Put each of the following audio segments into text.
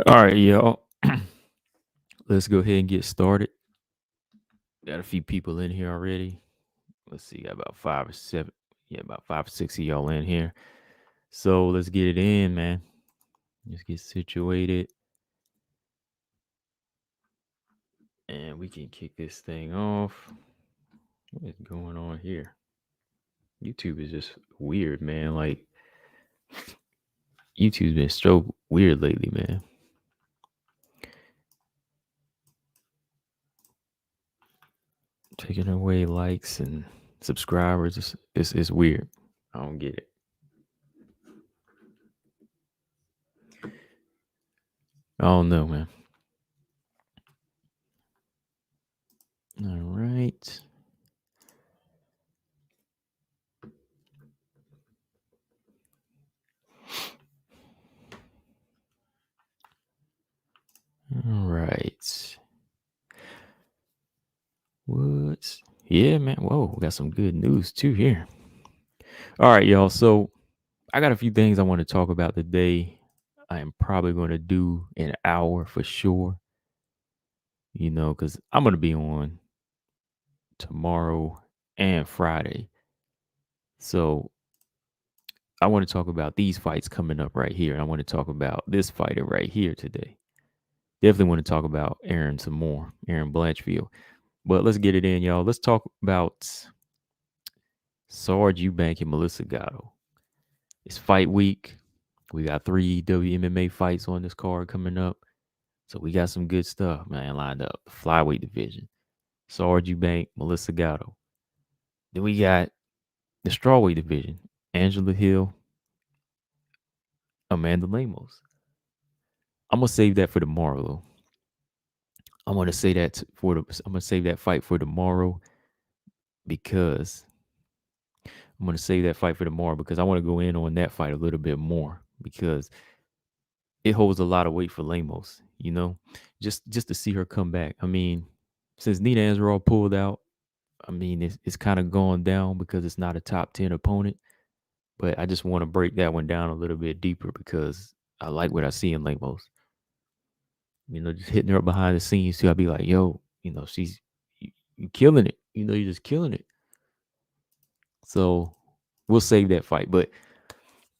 All right, y'all. Let's go ahead and get started. Got a few people in here already. Let's see, got about 5 or 7. Yeah, about 5 or 6 of y'all in here. So let's get it in, man. Let's get situated. And we can kick this thing off. What is going on here? YouTube is just weird, man. Like, YouTube's been so weird lately, man. Taking away likes and subscribers. It's weird. I don't get it. I don't know, man. All right. All right. What? Yeah, man. Whoa, we got some good news too here. All right, y'all. So I got a few things I want to talk about today. I am probably going to do an hour for sure. Because I'm going to be on tomorrow and Friday. So I want to talk about these fights coming up right here. And I want to talk about this fighter right here today. Definitely want to talk about Aaron some more, Aaron Blanchfield. But let's get it in, y'all. Let's talk about Sarge Eubanks and Melissa Gatto. It's fight week. We got 3 WMMA fights on this card coming up. So we got some good stuff, man, lined up. The flyweight division. Sarge Eubanks, Melissa Gatto. Then we got the strawweight division. Angela Hill, Amanda Lemos. I'm gonna save that for tomorrow, though. I'm gonna save that fight for tomorrow because I want to go in on that fight a little bit more because it holds a lot of weight for Lemos, just to see her come back. I mean, since Nina Azarov pulled out, I mean, it's kind of gone down because it's not a top 10 opponent. But I just want to break that one down a little bit deeper because I like what I see in Lemos. Just hitting her up behind the scenes too. I'd be like, yo, she's you killing it. You're just killing it. So we'll save that fight. But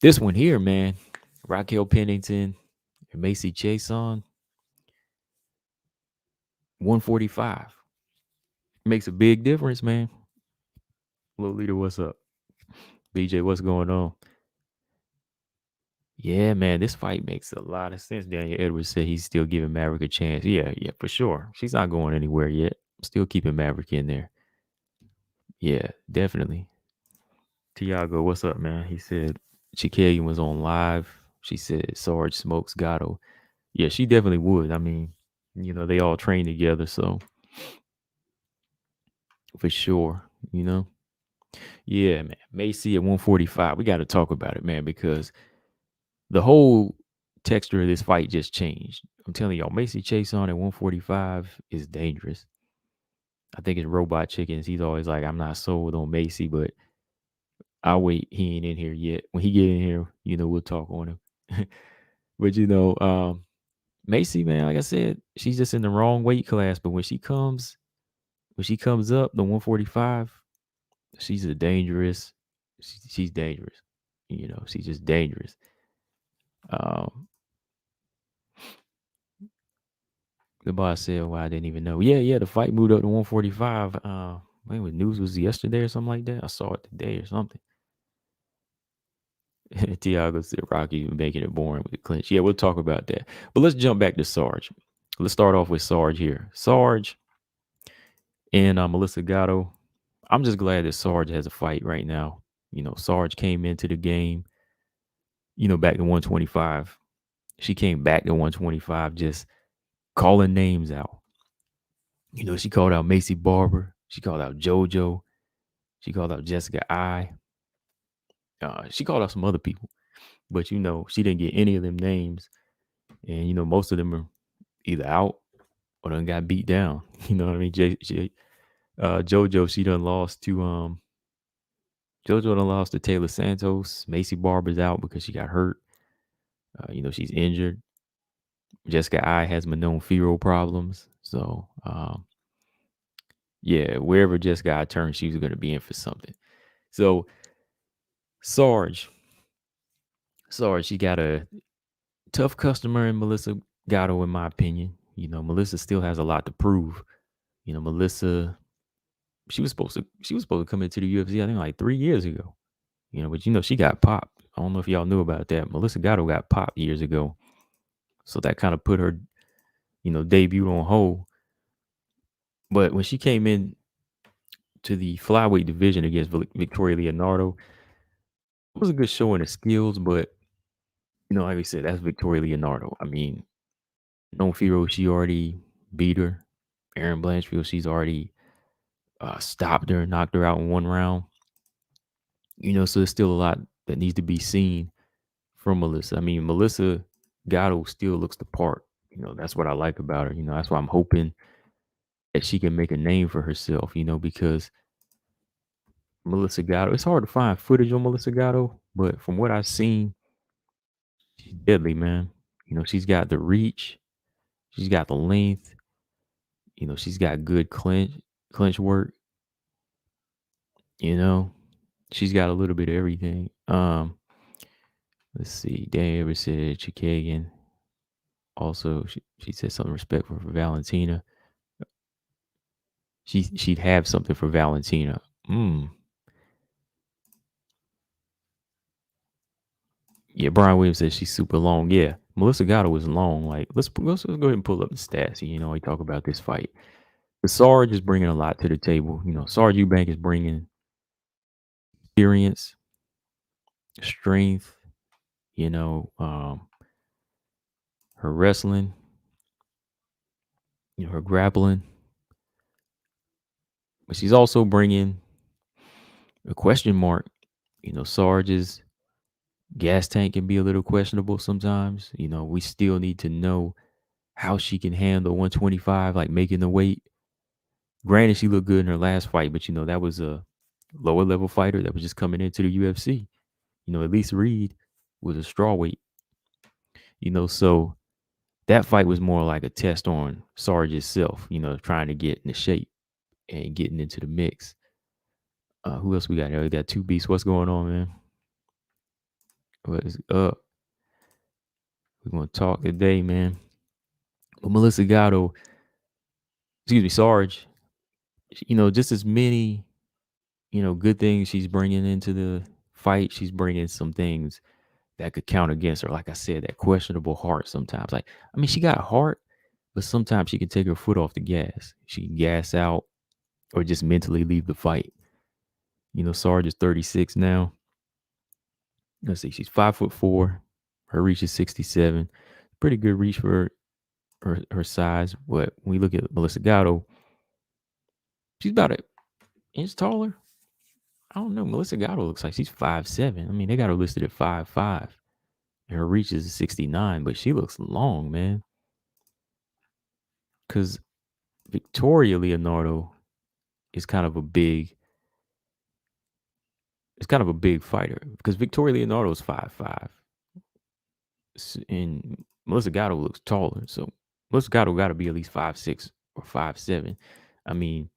this one here, man, Raquel Pennington and Macy Chiasson, 145. Makes a big difference, man. Little leader, what's up? BJ, what's going on? Yeah, man, this fight makes a lot of sense. Daniel Edwards said he's still giving Maverick a chance. Yeah, for sure. She's not going anywhere yet. Still keeping Maverick in there. Yeah, definitely. Tiago, what's up, man? He said Chikagian was on live. She said Sarge smokes Gatto. Yeah, she definitely would. I mean, they all train together, so for sure, Yeah, man. Macy at 145. We got to talk about it, man, because the whole texture of this fight just changed. I'm telling y'all, Macy Chiasson at 145 is dangerous. I think it's Robot Chickens. He's always like, I'm not sold on Macy, but I'll wait. He ain't in here yet. When he get in here, we'll talk on him. But Macy, man, like I said, she's just in the wrong weight class. But when she comes up, the 145, she's a dangerous. She's dangerous. She's just dangerous. The boss said, "Well, I didn't even know." Yeah. The fight moved up to 145. When news was yesterday or something like that. I saw it today or something. Tiago said Rocky making it boring with the clinch. Yeah, we'll talk about that. But let's jump back to Sarge. Let's start off with Sarge here. Sarge and Melissa Gatto. I'm just glad that Sarge has a fight right now. Sarge came into the game, back to 125. She came back to 125 just calling names out. She called out Macy Barber. She called out JoJo. She called out Jessica I. She called out some other people. But, she didn't get any of them names. And, most of them are either out or done got beat down. You know what I mean? JoJo, she done lost to JoJo done lost to Taylor Santos. Macy Barber's out because she got hurt. She's injured. Jessica I has Manon Firo problems. So, yeah, wherever Jessica I turned, she was going to be in for something. So, Sarge, she got a tough customer in Melissa Gatto, in my opinion. Melissa still has a lot to prove. Melissa, she was supposed to come into the UFC, I think, like 3 years ago. But she got popped. I don't know if y'all knew about that. Melissa Gatto got popped years ago. So that kind of put her, debut on hold. But when she came in to the flyweight division against Victoria Leonardo, it was a good showing of skills, but like we said, that's Victoria Leonardo. I mean, No Firo, she already beat her. Aaron Blanchfield, she's already stopped her, knocked her out in one round. So there's still a lot that needs to be seen from Melissa. I mean, Melissa Gatto still looks the part. That's what I like about her. That's why I'm hoping that she can make a name for herself, because Melissa Gatto, it's hard to find footage on Melissa Gatto, but from what I've seen, she's deadly, man. She's got the reach, she's got the length, she's got good clinch work, she's got a little bit of everything. Let's see. Dan ever said Chikagan. Also, she said something respectful for Valentina. She'd have something for Valentina. Yeah, Brian Williams says she's super long. Yeah, Melissa Gatto was long. Like, let's go ahead and pull up the stats. We talk about this fight. The Sarge is bringing a lot to the table. Sarge Eubanks is bringing experience, strength. Her wrestling, her grappling, but she's also bringing a question mark. Sarge's gas tank can be a little questionable sometimes. We still need to know how she can handle 125, like making the weight. Granted, she looked good in her last fight, but that was a lower level fighter that was just coming into the UFC. Elise Reed was a strawweight. So that fight was more like a test on Sarge itself, trying to get in the shape and getting into the mix. Who else we got here? We got Two Beasts. What's going on, man? What is up? We're going to talk today, man. But Melissa Gatto, Sarge, just as many, good things she's bringing into the fight, she's bringing some things that could count against her. Like I said, that questionable heart sometimes. Like, I mean, she got heart, but sometimes she can take her foot off the gas. She can gas out or just mentally leave the fight. Sarge is 36 now. Let's see, she's 5'4". Her reach is 67. Pretty good reach for her size. But when we look at Melissa Gatto, she's about an inch taller. I don't know. Melissa Gatto looks like she's 5'7". I mean, they got her listed at 5'5". Her reach is 69, but she looks long, man. Because Victoria Leonardo is kind of a big fighter. Because Victoria Leonardo is 5'5". And Melissa Gatto looks taller. So Melissa Gatto got to be at least 5'6" or 5'7". I mean,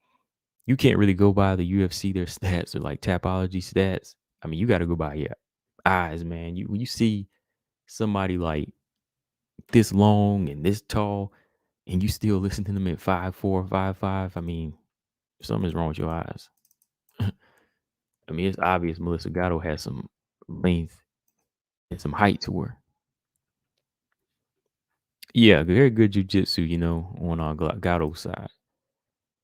you can't really go by the UFC, their stats or like Tapology stats. I mean, you got to go by your eyes, man. When you see somebody like this long and this tall, and you still listen to them at 5'4", 5'5", I mean, something's wrong with your eyes. I mean, it's obvious Melissa Gatto has some length and some height to her. Yeah, very good jiu-jitsu, on our Gatto's side.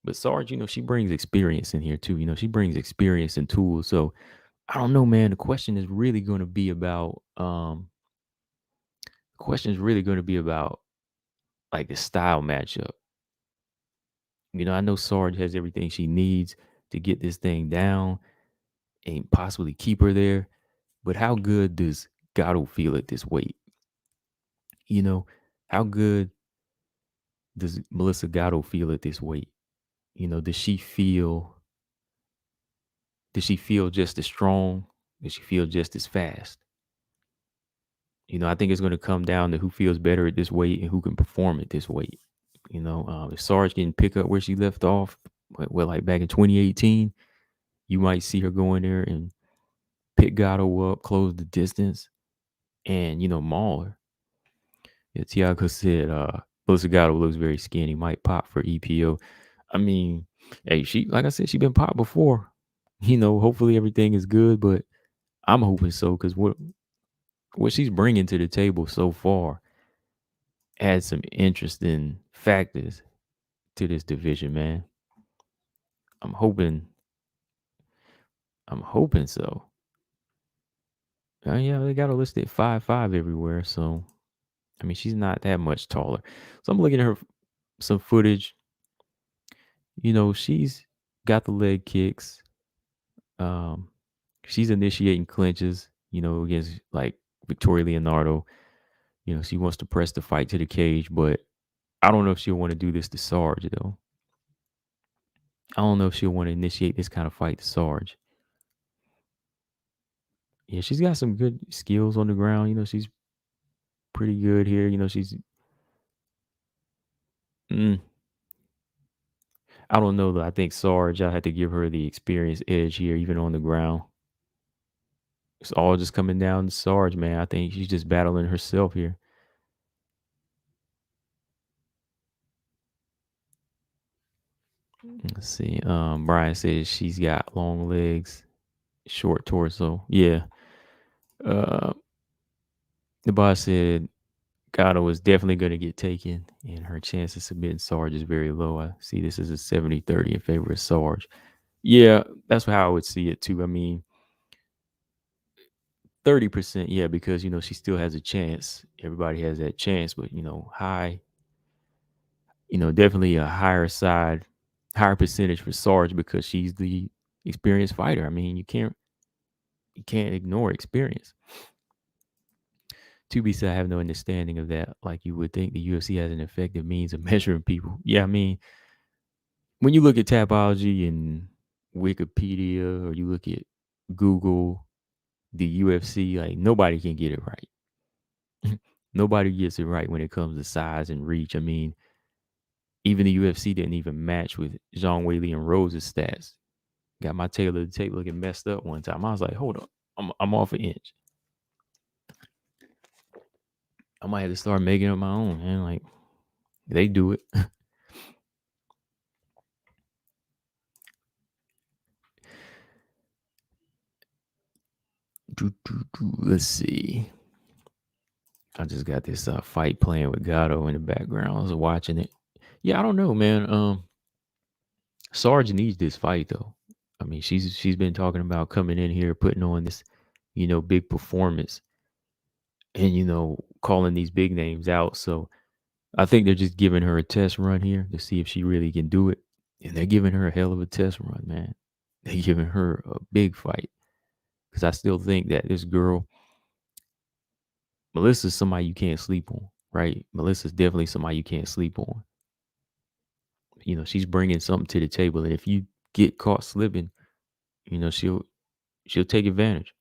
But Sarge, she brings experience in here too. She brings experience and tools. So I don't know, man. The question is really going to be about like the style matchup. I know Sarge has everything she needs to get this thing down and possibly keep her there. But how good does Gatto feel at this weight? How good does Melissa Gatto feel at this weight? Does she feel does she feel just as strong? Does she feel just as fast? I think it's going to come down to who feels better at this weight and who can perform at this weight. If Sarge can pick up where she left off, like back in 2018, you might see her go in there and pick Gatto up, close the distance, and maul her. Yeah, Tiago said, Melissa Gatto looks very skinny, might pop for EPO. I mean, hey, she like I said, she been popped before. Hopefully everything is good, but I'm hoping so because what she's bringing to the table so far adds some interesting factors to this division, man. I'm hoping. I'm hoping so. Yeah, they got her listed 5'5" everywhere, so I mean she's not that much taller. So I'm looking at her some footage. She's got the leg kicks. Um, she's initiating clinches. Against like Victoria Leonardo. She wants to press the fight to the cage, but I don't know if she'll want to do this to Sarge though. I don't know if she'll want to initiate this kind of fight to Sarge. Yeah, she's got some good skills on the ground. She's pretty good here. She's. Mm, I don't know though. I think Sarge. I had to give her the experience edge here, even on the ground. It's all just coming down to Sarge, man. I think she's just battling herself here. Let's see. Brian says she's got long legs, short torso. Yeah. Uh, the boss said Gatto is definitely going to get taken, and her chance of submitting Sarge is very low. I see this as a 70-30 in favor of Sarge. Yeah, that's how I would see it too. I mean, 30%, yeah, because she still has a chance. Everybody has that chance, but high, definitely a higher percentage for Sarge because she's the experienced fighter. I mean, you can't ignore experience. To be said, I have no understanding of that. Like you would think the UFC has an effective means of measuring people. Yeah, I mean, when you look at Tapology and Wikipedia, or you look at Google, the UFC, like nobody can get it right. Nobody gets it right when it comes to size and reach. I mean, even the UFC didn't even match with Jean Whaley and Rose's stats. Got my tail of the tape looking messed up one time. I was like, hold up, I'm off an inch. I might have to start making up my own, man. Like they do it. Let's see. I just got this fight playing with Gatto in the background. I was watching it. Yeah, I don't know, man. Sarge needs this fight though. I mean, she's been talking about coming in here, putting on this, big performance, and calling these big names out. So I think they're just giving her a test run here to see if she really can do it, and they're giving her a hell of a test run, man. They're giving her a big fight because I still think that this girl, Melissa's somebody you can't sleep on, right? Melissa's definitely somebody you can't sleep on. She's bringing something to the table, and if you get caught slipping, she'll take advantage.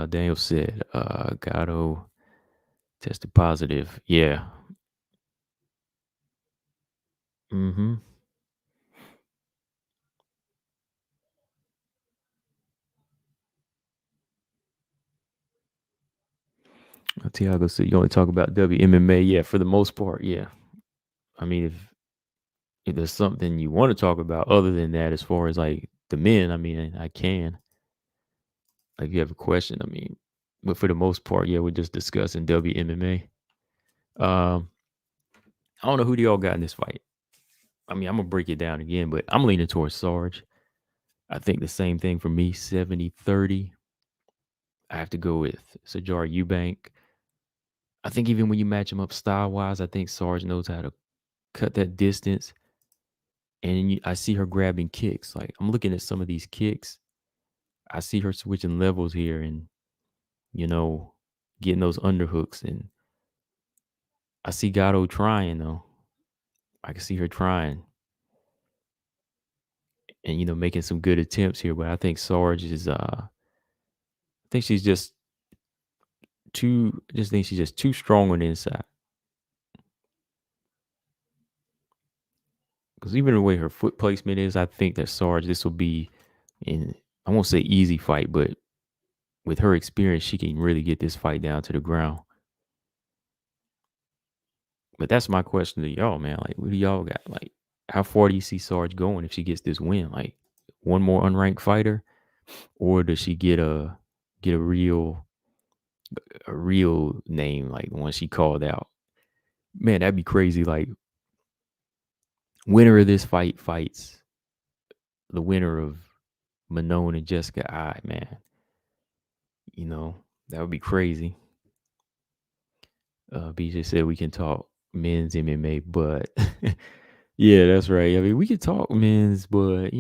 Daniel said, Gatto tested positive. Yeah. Mm-hmm. Tiago said you only talk about WMMA. Yeah, for the most part, yeah. I mean, if there's something you want to talk about other than that, as far as like the men, I mean, I can. Like, if you have a question, I mean, but for the most part, yeah, we're just discussing WMMA. I don't know who do y'all got in this fight. I mean, I'm gonna break it down again, but I'm leaning towards Sarge. I think the same thing for me, 70-30. I have to go with Sajar Eubank. I think even when you match him up style wise, I think Sarge knows how to cut that distance. And I see her grabbing kicks. Like I'm looking at some of these kicks. I see her switching levels here and, getting those underhooks. And I see Gatto trying though. I can see her trying. and making some good attempts here. But I think Sarge is I think she's just too. I just think she's just too strong on the inside. Because even the way her foot placement is, I think that Sarge, this will be in, I won't say easy fight, but with her experience, she can really get this fight down to the ground. But that's my question to y'all, man. Like, what do y'all got? Like, how far do you see Sarge going if she gets this win? Like, one more unranked fighter, or does she get a real name like the one she called out? Man, that'd be crazy. Like, winner of this fight fights the winner of Manon and Jessica I, man. That would be crazy. BJ said we can talk men's MMA, but yeah, that's right. I mean, we can talk men's, but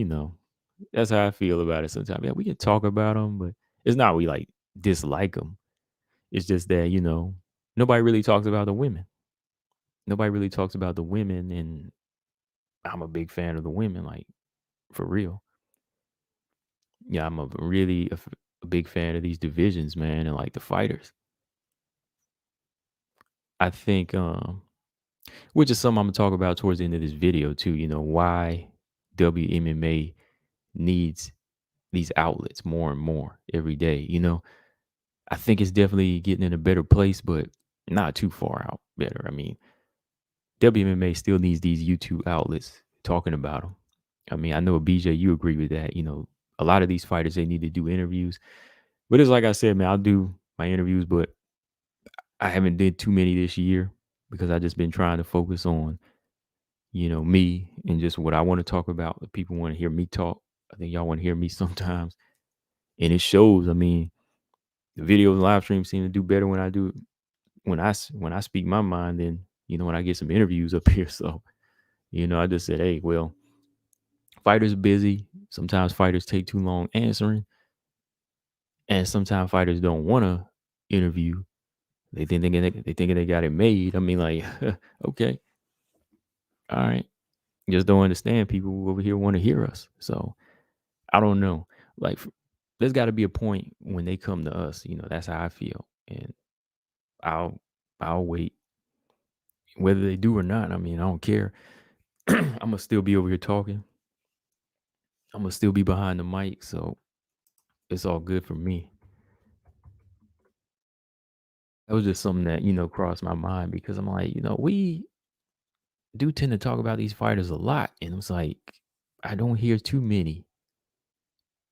that's how I feel about it sometimes. Yeah, we can talk about them, but it's not we like dislike them. It's just that nobody really talks about the women. Nobody really talks about the women, and I'm a big fan of the women, like for real. Yeah, I'm a big fan of these divisions, man, and like the fighters. I think, which is something I'm gonna talk about towards the end of this video too. Why WMMA needs these outlets more and more every day. I think it's definitely getting in a better place, but not too far out better. I mean, WMMA still needs these YouTube outlets talking about them. I mean, I know BJ, you agree with that. A lot of these fighters, they need to do interviews. But it's like I said, man, I'll do my interviews, but I haven't did too many this year because I just been trying to focus on, me and just what I want to talk about. If people want to hear me talk, I think y'all want to hear me sometimes. And it shows. I mean, the videos and live streams seem to do better when I do when I speak my mind than, when I get some interviews up here. So, I just said, hey, well, fighters are busy. Sometimes fighters take too long answering. And sometimes fighters don't want to interview. They think they got it made. I mean, like, okay, all right. Just don't understand people over here want to hear us. So I don't know. Like, there's got to be a point when they come to us. That's how I feel, and I'll I'll wait, whether they do or not. I mean, I don't care. I'm gonna still be over here talking. I'm gonna still be behind the mic, so it's all good for me. That was just something that crossed my mind because I'm like, we do tend to talk about these fighters a lot, and it's like I don't hear too many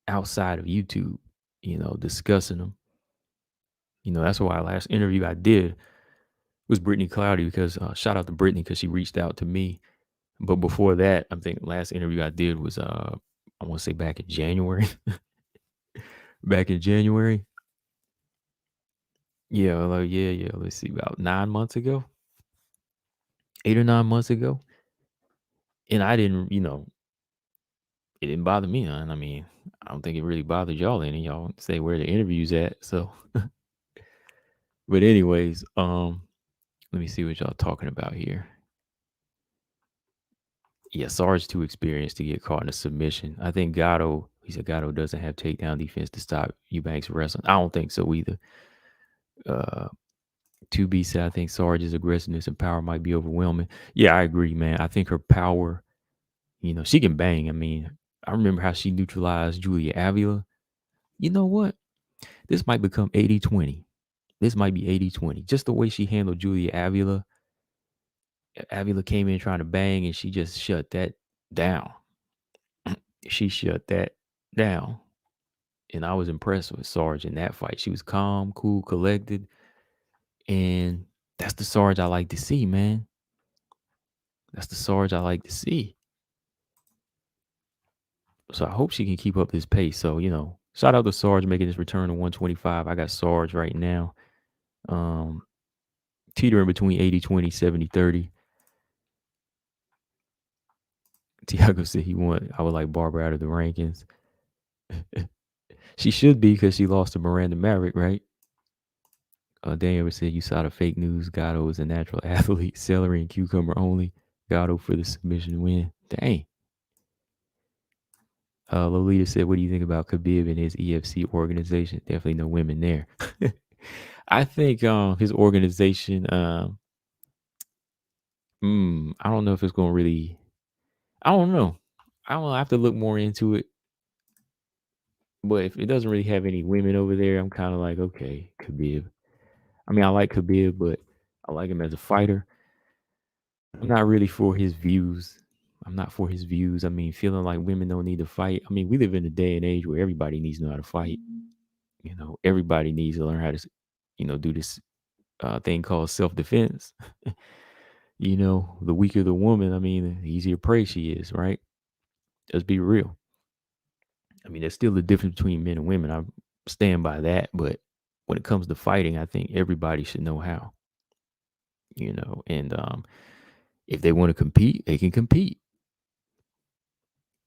outside of YouTube, discussing them. That's why last interview I did was Brittany Cloudy because shout out to Brittany because she reached out to me. But before that, I think last interview I did was I want to say back in January. Back in January. Yeah, like yeah. Let's see, about 9 months ago, 8 or 9 months ago. And I didn't, it didn't bother me none. I mean, I don't think it really bothered y'all any. Y'all say where the interview's at. So but anyways, let me see what y'all talking about here. Yeah, Sarge too experienced to get caught in a submission. I think Gatto, he said Gatto doesn't have takedown defense to stop Eubanks wrestling. I don't think so either. 2B said, I think Sarge's aggressiveness and power might be overwhelming. Yeah, I agree, man. I think her power, she can bang. I mean, I remember how she neutralized Julia Avila. You know what? This might become 80-20. This might be 80-20. Just the way she handled Julia Avila. Avila came in trying to bang and she just shut that down. She shut that down. And I was impressed with Sarge in that fight. She was calm, cool, collected. And that's the Sarge I like to see, man. That's the Sarge I like to see. So I hope she can keep up this pace. So, shout out to Sarge making his return to 125. I got Sarge right now. Teetering between 80-20, 70-30. Tiago said I would like Barbara out of the rankings. She should be because she lost to Miranda Maverick, right? Daniel said you saw the fake news. Gatto is a natural athlete. Celery and cucumber only. Gatto for the submission win. Dang. Lolita said, "What do you think about Khabib and his EFC organization? Definitely no women there." I think his organization. I don't know if it's going to really. I don't know. I don't know. I have to look more into it. But if it doesn't really have any women over there, I'm kind of like, okay, Khabib. I mean, I like Khabib, but I like him as a fighter. I'm not really for his views. I'm not for his views. I mean, feeling like women don't need to fight. I mean, we live in a day and age where everybody needs to know how to fight. Everybody needs to learn how to, do this thing called self defense. The weaker the woman, I mean, the easier prey she is, right? Let's be real. I mean, there's still a difference between men and women. I stand by that. But when it comes to fighting, I think everybody should know how, and if they want to compete, they can compete.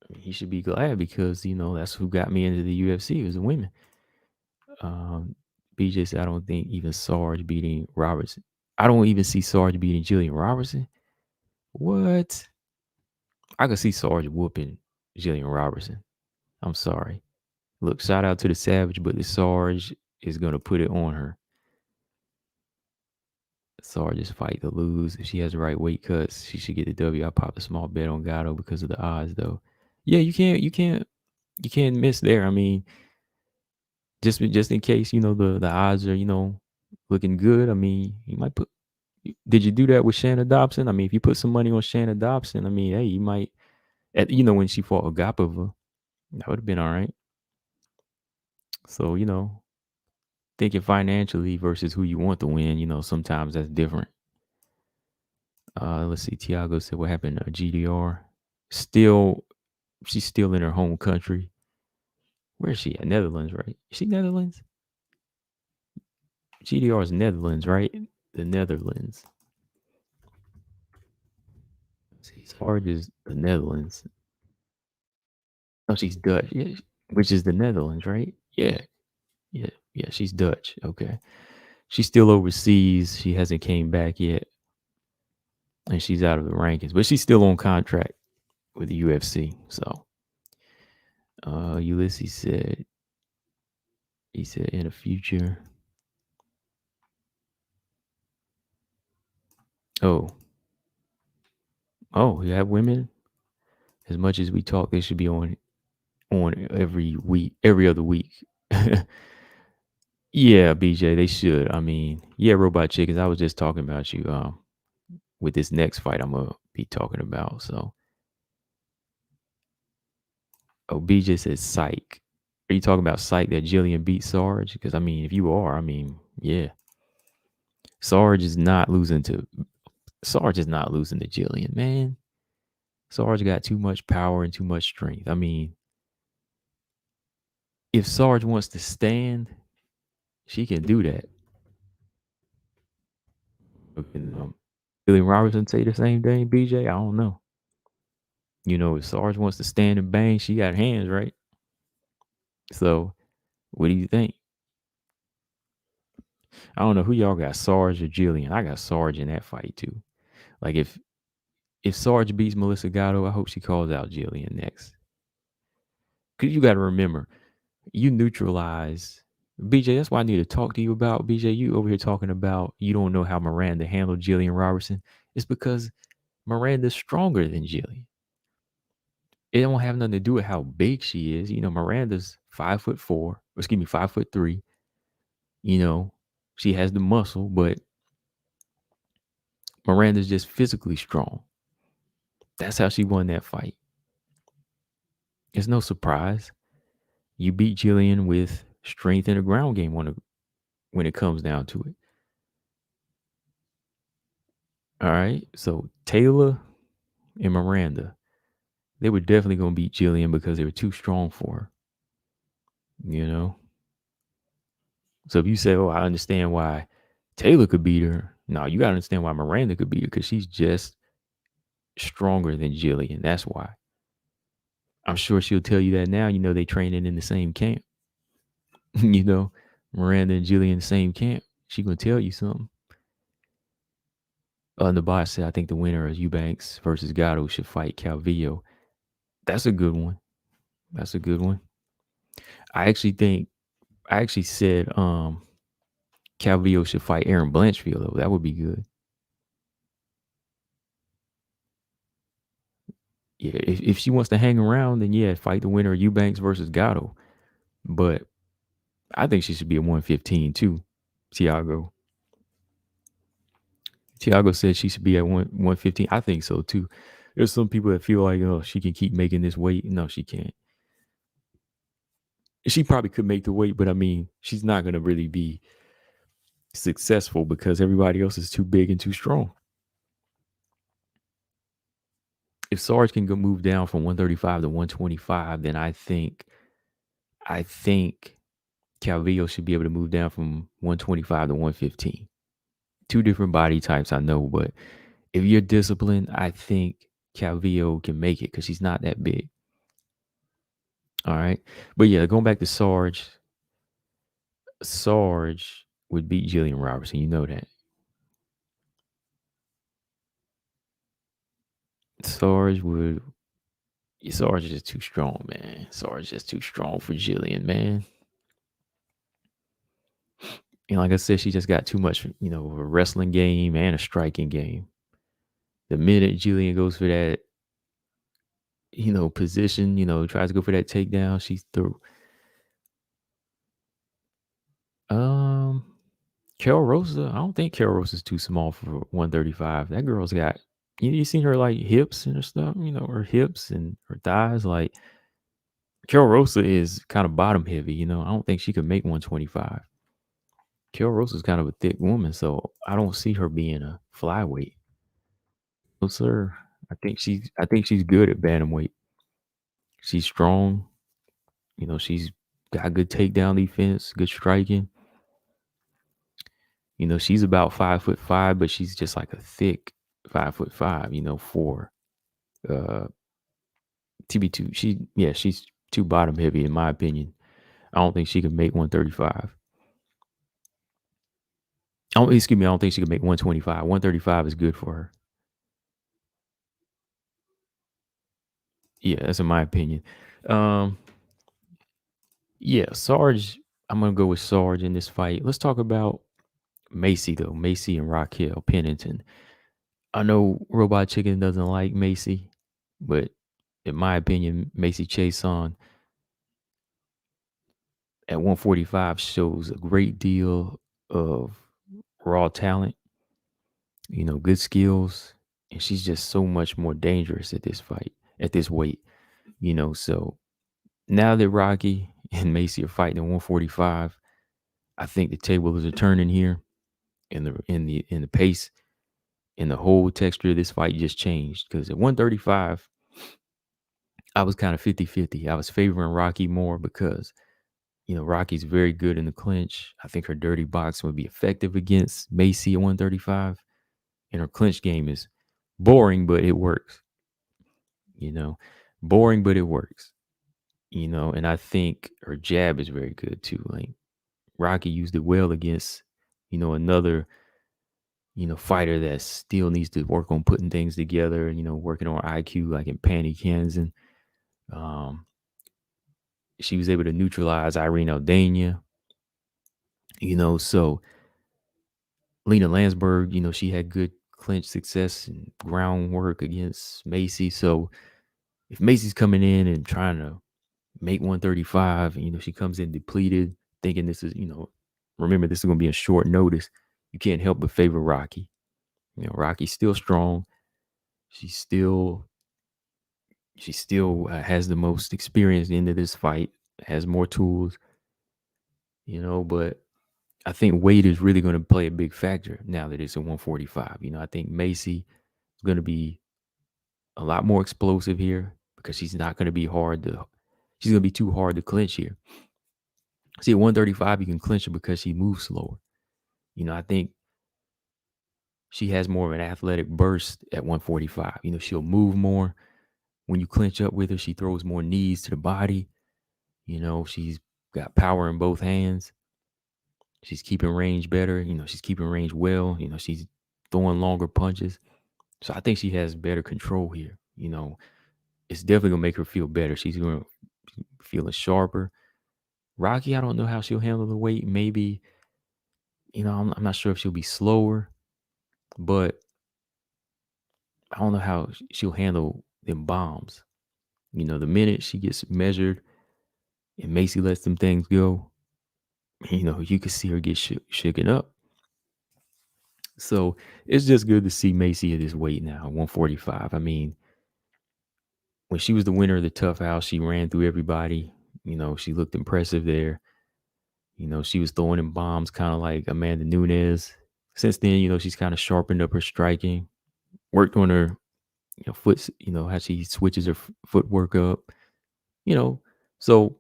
I mean, he should be glad because, that's who got me into the UFC was the women. BJ said, I don't think even Sarge beating Robertson. I don't even see Sarge beating Jillian Robertson. What? I could see Sarge whooping Jillian Robertson. I'm sorry. Look, shout out to the Savage, but the Sarge is going to put it on her. Sarge's fight to lose. If she has the right weight cuts, she should get the W. I popped a small bet on Gatto because of the odds, though. Yeah, you can't miss there. I mean, just in case, the odds are, looking good. I mean, you might put. Did you do that with Shanna Dobson? I mean, if you put some money on Shanna Dobson, I mean, hey, you might, when she fought Agapova, that would have been all right. So, thinking financially versus who you want to win, sometimes that's different. Let's see. Tiago said, what happened to GDR? She's still in her home country. Where is she at? Netherlands, right? Is she Netherlands? GDR is Netherlands, right? The Netherlands. See, Sarge is the Netherlands. No, she's Dutch. Yeah, which is the Netherlands, right? Yeah. She's Dutch. Okay. She's still overseas. She hasn't came back yet. And she's out of the rankings. But she's still on contract with the UFC. So Ulysses said, he said in the future. Oh, you have women? As much as we talk, they should be on every week, every other week. Yeah, BJ, they should. I mean, yeah, Robot Chickens. I was just talking about you with this next fight I'm gonna be talking about. So BJ says psych. Are you talking about psych that Jillian beat Sarge? Because I mean, if you are, I mean, yeah. Sarge is not losing to Jillian, man. Sarge got too much power and too much strength. I mean, if Sarge wants to stand, she can do that. Can Billy Robertson say the same thing, BJ? I don't know. If Sarge wants to stand and bang, she got hands, right? So, what do you think? I don't know who y'all got, Sarge or Jillian. I got Sarge in that fight too. Like if Sarge beats Melissa Gatto, I hope she calls out Jillian next. Cause you got to remember, you neutralize BJ. That's why I need to talk to you about BJ. You over here talking about you don't know how Miranda handled Jillian Robertson. It's because Miranda's stronger than Jillian. It don't have nothing to do with how big she is. Miranda's 5'4", 5'3". She has the muscle, but Miranda's just physically strong. That's how she won that fight. It's no surprise. You beat Jillian with strength in the ground game when it comes down to it. All right. So Taylor and Miranda, they were definitely going to beat Jillian because they were too strong for her. So if you say, oh, I understand why Taylor could beat her. No, you got to understand why Miranda could beat her because she's just stronger than Jillian. That's why. I'm sure she'll tell you that now. They training in the same camp. Miranda and Jillian in the same camp. She gonna tell you something. The boss said, I think the winner is Eubanks versus Gatto should fight Calvillo. That's a good one. That's a good one. I actually think I actually said Calvillo should fight Aaron Blanchfield though. That would be good. Yeah, if she wants to hang around, then yeah, fight the winner of Eubanks versus Gatto. But I think she should be at 115 too. Tiago. Tiago said she should be at 115. I think so too. There's some people that feel like, oh, she can keep making this weight. No, she can't. She probably could make the weight, but I mean, she's not going to really be successful because everybody else is too big and too strong. If Sarge can go move down from 135 to 125, then I think Calvillo should be able to move down from 125 to 115. Two different body types, I know, but if you're disciplined, I think Calvillo can make it because she's not that big. All right. But yeah, going back to Sarge would beat Jillian Robertson. You know that. Sarge would. Sarge is just too strong, man. Sarge is just too strong for Jillian, man. And like I said, she just got too much, a wrestling game and a striking game. The minute Jillian goes for that, position, tries to go for that takedown, she's through. Um, Carol Rosa, I don't think Carol Rosa's too small for 135. That girl's got, you seen her like hips and her stuff, her hips and her thighs. Like Carol Rosa is kind of bottom heavy, I don't think she could make 125. Carol Rosa's kind of a thick woman, so I don't see her being a flyweight. No, sir. I think she's good at bantamweight. She's strong. She's got good takedown defense, good striking. She's about 5'5", but she's just like a thick 5'5", for uh TB2. She's too bottom heavy in my opinion. I don't think she can make 135. Excuse me, I don't think she can make 125. 135 is good for her. Yeah, that's in my opinion. Um, yeah, Sarge. I'm gonna go with Sarge in this fight. Let's talk about Macy though. Macy and Raquel Pennington. I know Robot Chicken doesn't like Macy, but in my opinion, Macy Chiasson at 145 shows a great deal of raw talent, good skills, and she's just so much more dangerous at this fight, at this weight, So now that Rocky and Macy are fighting at 145, I think the table is turning here, and the pace and the whole texture of this fight just changed because at 135, I was kind of 50-50. I was favoring Rocky more because Rocky's very good in the clinch. I think her dirty boxing would be effective against Macy at 135, and her clinch game is boring, but it works. You know, boring, but it works. And I think her jab is very good too. Like Rocky used it well against, another, fighter that still needs to work on putting things together, working on IQ, like in Panty Kansan. Um, she was able to neutralize Irene Aldana, so Lena Landsberg, she had good clinch success and groundwork against Macy. So if Macy's coming in and trying to make 135, and she comes in depleted, thinking this is, remember this is going to be a short notice. You can't help but favor Rocky. Rocky's still strong. She still has the most experience into this fight, has more tools, but I think weight is really going to play a big factor now that it's a 145. I think Macy is going to be a lot more explosive here because she's not going to be she's going to be too hard to clinch here. See, at 135, you can clinch her because she moves slower. I think she has more of an athletic burst at 145. She'll move more. When you clinch up with her, she throws more knees to the body. She's got power in both hands. She's keeping range better. She's keeping range well. She's throwing longer punches. So I think she has better control here. It's definitely gonna make her feel better. She's gonna feeling sharper. Rocky, I don't know how she'll handle the weight. Maybe, I'm not sure if she'll be slower, but I don't know how she'll handle them bombs. The minute she gets measured and Macy lets them things go, you can see her get shaken up. So it's just good to see Macy at this weight now, 145. I mean, when she was the winner of the Tough House, she ran through everybody. She looked impressive there. She was throwing in bombs kind of like Amanda Nunes. Since then, she's kind of sharpened up her striking, worked on her, foot, how she switches her footwork up, you know. So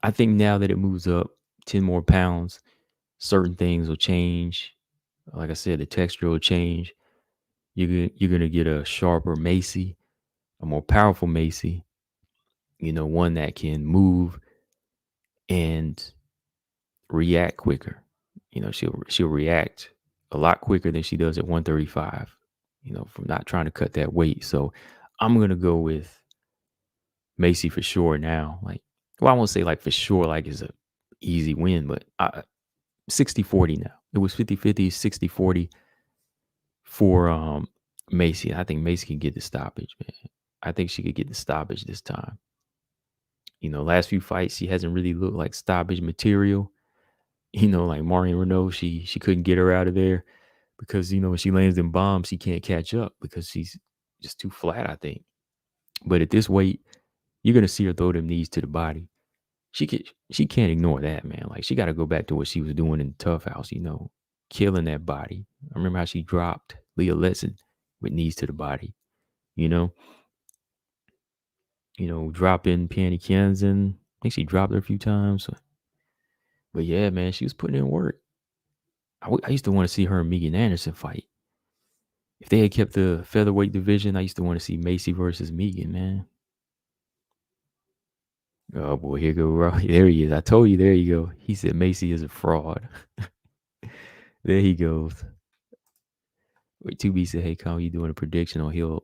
I think now that it moves up 10 more pounds, certain things will change. Like I said, the texture will change. You're going to get a sharper Macy, a more powerful Macy, one that can move and react quicker. She'll react a lot quicker than she does at 135, from not trying to cut that weight. So I'm going to go with Macy for sure now. I won't say like for sure, like it's a easy win, but 60-40 now. It was 50-50, 60-40 for Macy. I think Macy can get the stoppage, man. I think she could get the stoppage this time. Last few fights, she hasn't really looked like stoppage material. Like Marion Renault, she couldn't get her out of there because, when she lands in bombs, she can't catch up because she's just too flat, I think. But at this weight, you're going to see her throw them knees to the body. She can't ignore that, man. Like, she got to go back to what she was doing in Tough House, killing that body. I remember how she dropped Leah Letson with knees to the body, dropping Peony Kenson. I think she dropped her a few times. But yeah, man, she was putting in work. I used to want to see her and Megan Anderson fight. If they had kept the featherweight division, I used to want to see Macy versus Megan, man. Oh boy, here go Rob. There he is. I told you, there you go. He said Macy is a fraud. There he goes. Wait, 2B said, hey, Colin, you doing a prediction on Hill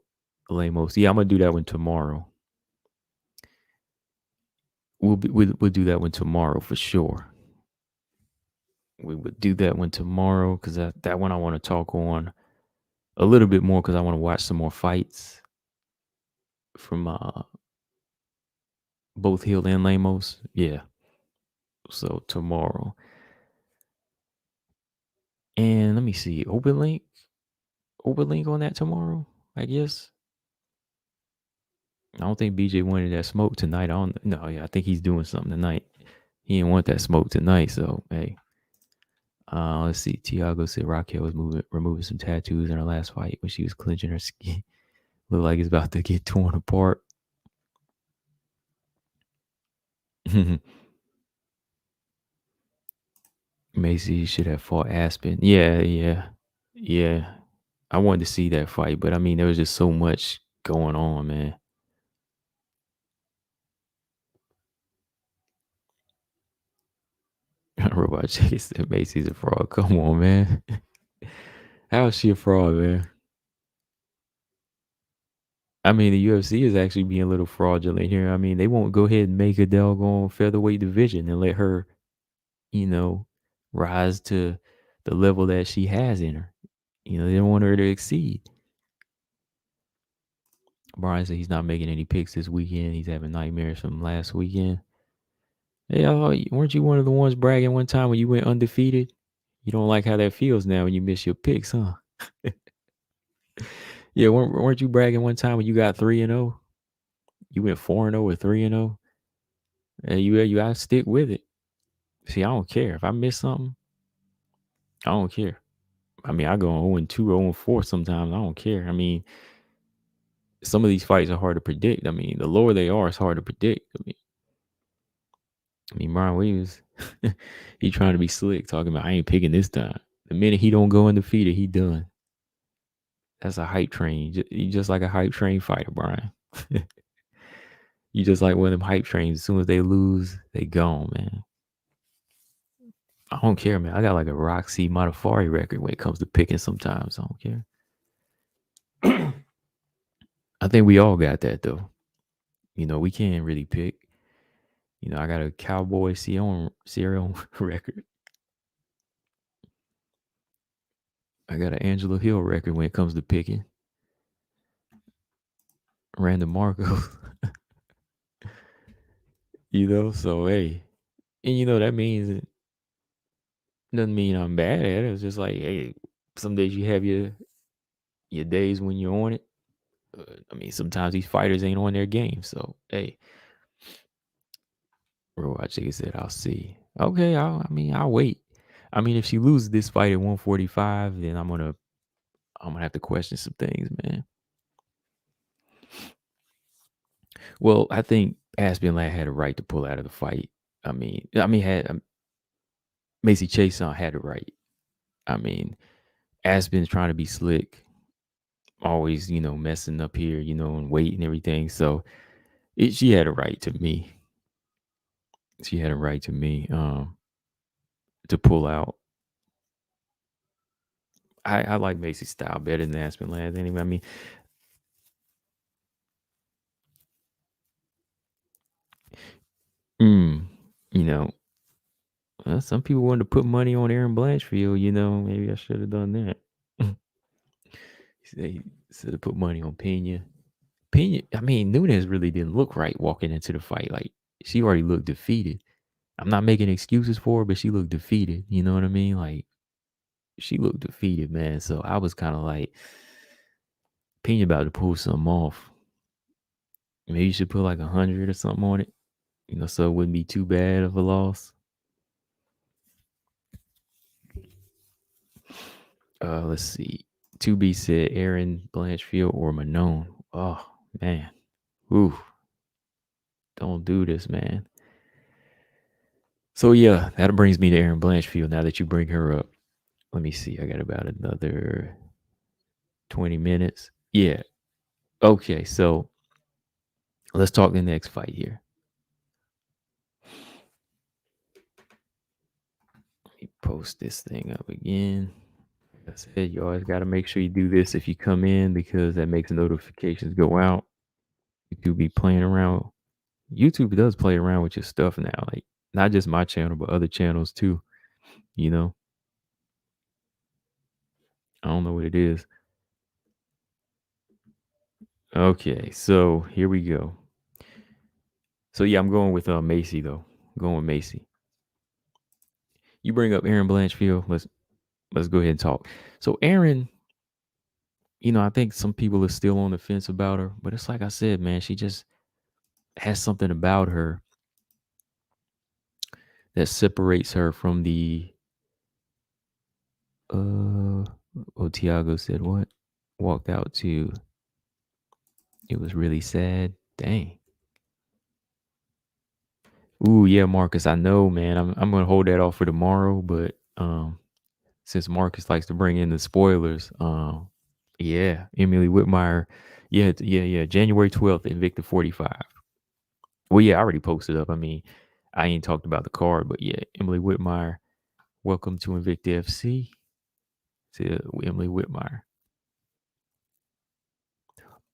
Lamos? Yeah, I'm gonna do that one tomorrow. We'll do that one tomorrow for sure. We would do that one tomorrow because that one I want to talk on a little bit more because I want to watch some more fights from both Hill and Lamos. Yeah. So tomorrow. And let me see. Open link on that tomorrow, I guess. I don't think BJ wanted that smoke tonight. I think he's doing something tonight. He didn't want that smoke tonight. So hey. Let's see. Tiago said Raquel was removing some tattoos in her last fight when she was clenching her skin. Looked like it's about to get torn apart. Macy should have fought Aspen. Yeah. I wanted to see that fight, but I mean, there was just so much going on, man. Robot Chase said Macy's a fraud. Come on, man. How is she a fraud, man? I mean, the UFC is actually being a little fraudulent here. I mean, they won't go ahead and make a doggone featherweight division and let her, rise to the level that she has in her. They don't want her to exceed. Brian said he's not making any picks this weekend. He's having nightmares from last weekend. Hey, weren't you one of the ones bragging one time when you went undefeated? You don't like how that feels now when you miss your picks, huh? Yeah, weren't you bragging one time when you got 3-0? You went 4-0 or 3-0? And you gotta stick with it. See, I don't care. If I miss something, I don't care. I mean, I go 0-2, 0-4 sometimes. I don't care. I mean, some of these fights are hard to predict. I mean, the lower they are, it's hard to predict. I mean, Brian Williams, he trying to be slick, talking about I ain't picking this time. The minute he don't go undefeated, he done. That's a hype train. You just like a hype train fighter, Brian. You just like one of them hype trains. As soon as they lose, they gone, man. I don't care, man. I got like a Roxy Modafari record when it comes to picking sometimes. I don't care. I think we all got that, though. We can't really pick. I got a Cowboy Sierra record. I got an Angela Hill record when it comes to picking. Random Marcos. So hey. And that means doesn't mean I'm bad at it. It's just like, hey, some days you have your days when you're on it. Sometimes these fighters ain't on their game. So hey, Robot Chicken said, I'll see. Okay, I'll wait. If she loses this fight at 145, then I'm gonna have to question some things, man. Well, I think Aspinall had a right to pull out of the fight. Had Macy Chiasson had it right. Aspin's trying to be slick, always, messing up here, and weight and everything. So she had a right to me. She had a right to me to pull out. I like Macy's style better than Aspen Ladd anyway. You know, some people wanted to put money on Aaron Blanchfield. Maybe I should have done that. He said to put money on Pena. Nunes really didn't look right walking into the fight. Like, she already looked defeated. I'm not making excuses for her, but she looked defeated. You know what I mean? Like, she looked defeated, man. So I was kind of like, Pena about to pull something off. Maybe you should put like 100 or something on it. So it wouldn't be too bad of a loss. Let's see. 2B said Aaron Blanchfield or Manon. Oh, man. Ooh. Don't do this, man. So, yeah, that brings me to Aaron Blanchfield now that you bring her up. Let me see. I got about another 20 minutes. Yeah. Okay, so let's talk the next fight here. Let me post this thing up again. Like I said, you always got to make sure you do this if you come in because that makes notifications go out. YouTube be playing around. YouTube does play around with your stuff now, like not just my channel, but other channels too. I don't know what it is. Okay, so here we go. So yeah, I'm going with Macy though. I'm going with Macy. You bring up Aaron Blanchfield. Let's go ahead and talk. So Aaron, I think some people are still on the fence about her, but it's like I said, man, she just has something about her that separates her from the Tiago said what? Walked out to it was really sad. Dang. Ooh, yeah, Marcus. I know, man. I'm gonna hold that off for tomorrow, but since Marcus likes to bring in the spoilers, yeah, Emily Whitmire, yeah, January 12th, Invicta 45. Well, yeah, I already posted up. I ain't talked about the card, but yeah, Emily Whitmire, welcome to Invicta FC. To Emily Whitmire.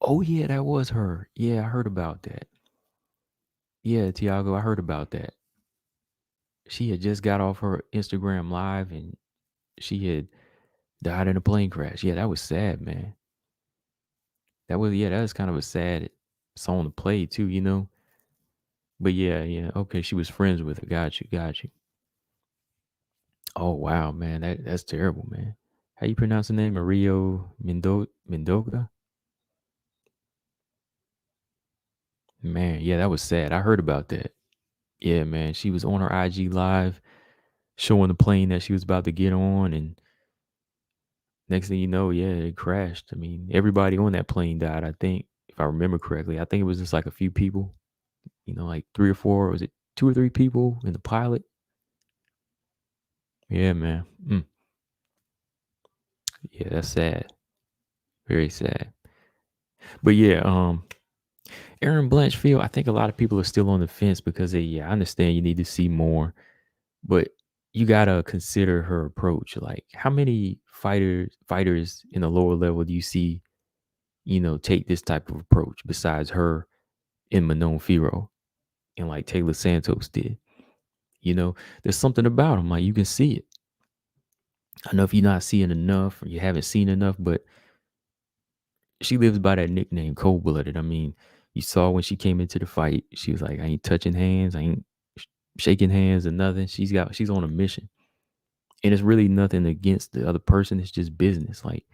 Oh yeah, that was her. Yeah, I heard about that. Yeah, Tiago, I heard about that. She had just got off her Instagram live and she had died in a plane crash. Yeah, that was sad, man. That was kind of a sad song to play too. But yeah. Okay, she was friends with her. Got you. Oh wow, man, that's terrible, man. How you pronounce the name? Mario Mendoza? Man, yeah, that was sad. I heard about that. Yeah, man. She was on her IG live showing the plane that she was about to get on, and next thing you know, yeah, it crashed. Everybody on that plane died, I think, if I remember correctly. I think it was just like a few people, like 3 or 4, or was it 2 or 3 people and the pilot? Yeah, man. Yeah, that's sad. Very sad. But yeah, Aaron Blanchfield, I think a lot of people are still on the fence because I understand you need to see more, but you gotta consider her approach. Like, how many fighters in the lower level do you see, take this type of approach besides her in Manon Firo and like Taylor Santos did. You know, there's something about him. Like you can see it. I know if you're not seeing enough or you haven't seen enough, but she lives by that nickname, cold blooded. I mean, you saw when she came into the fight, she was like, I ain't touching hands, I ain't shaking hands or nothing. She's on a mission. And it's really nothing against the other person. It's just business. Like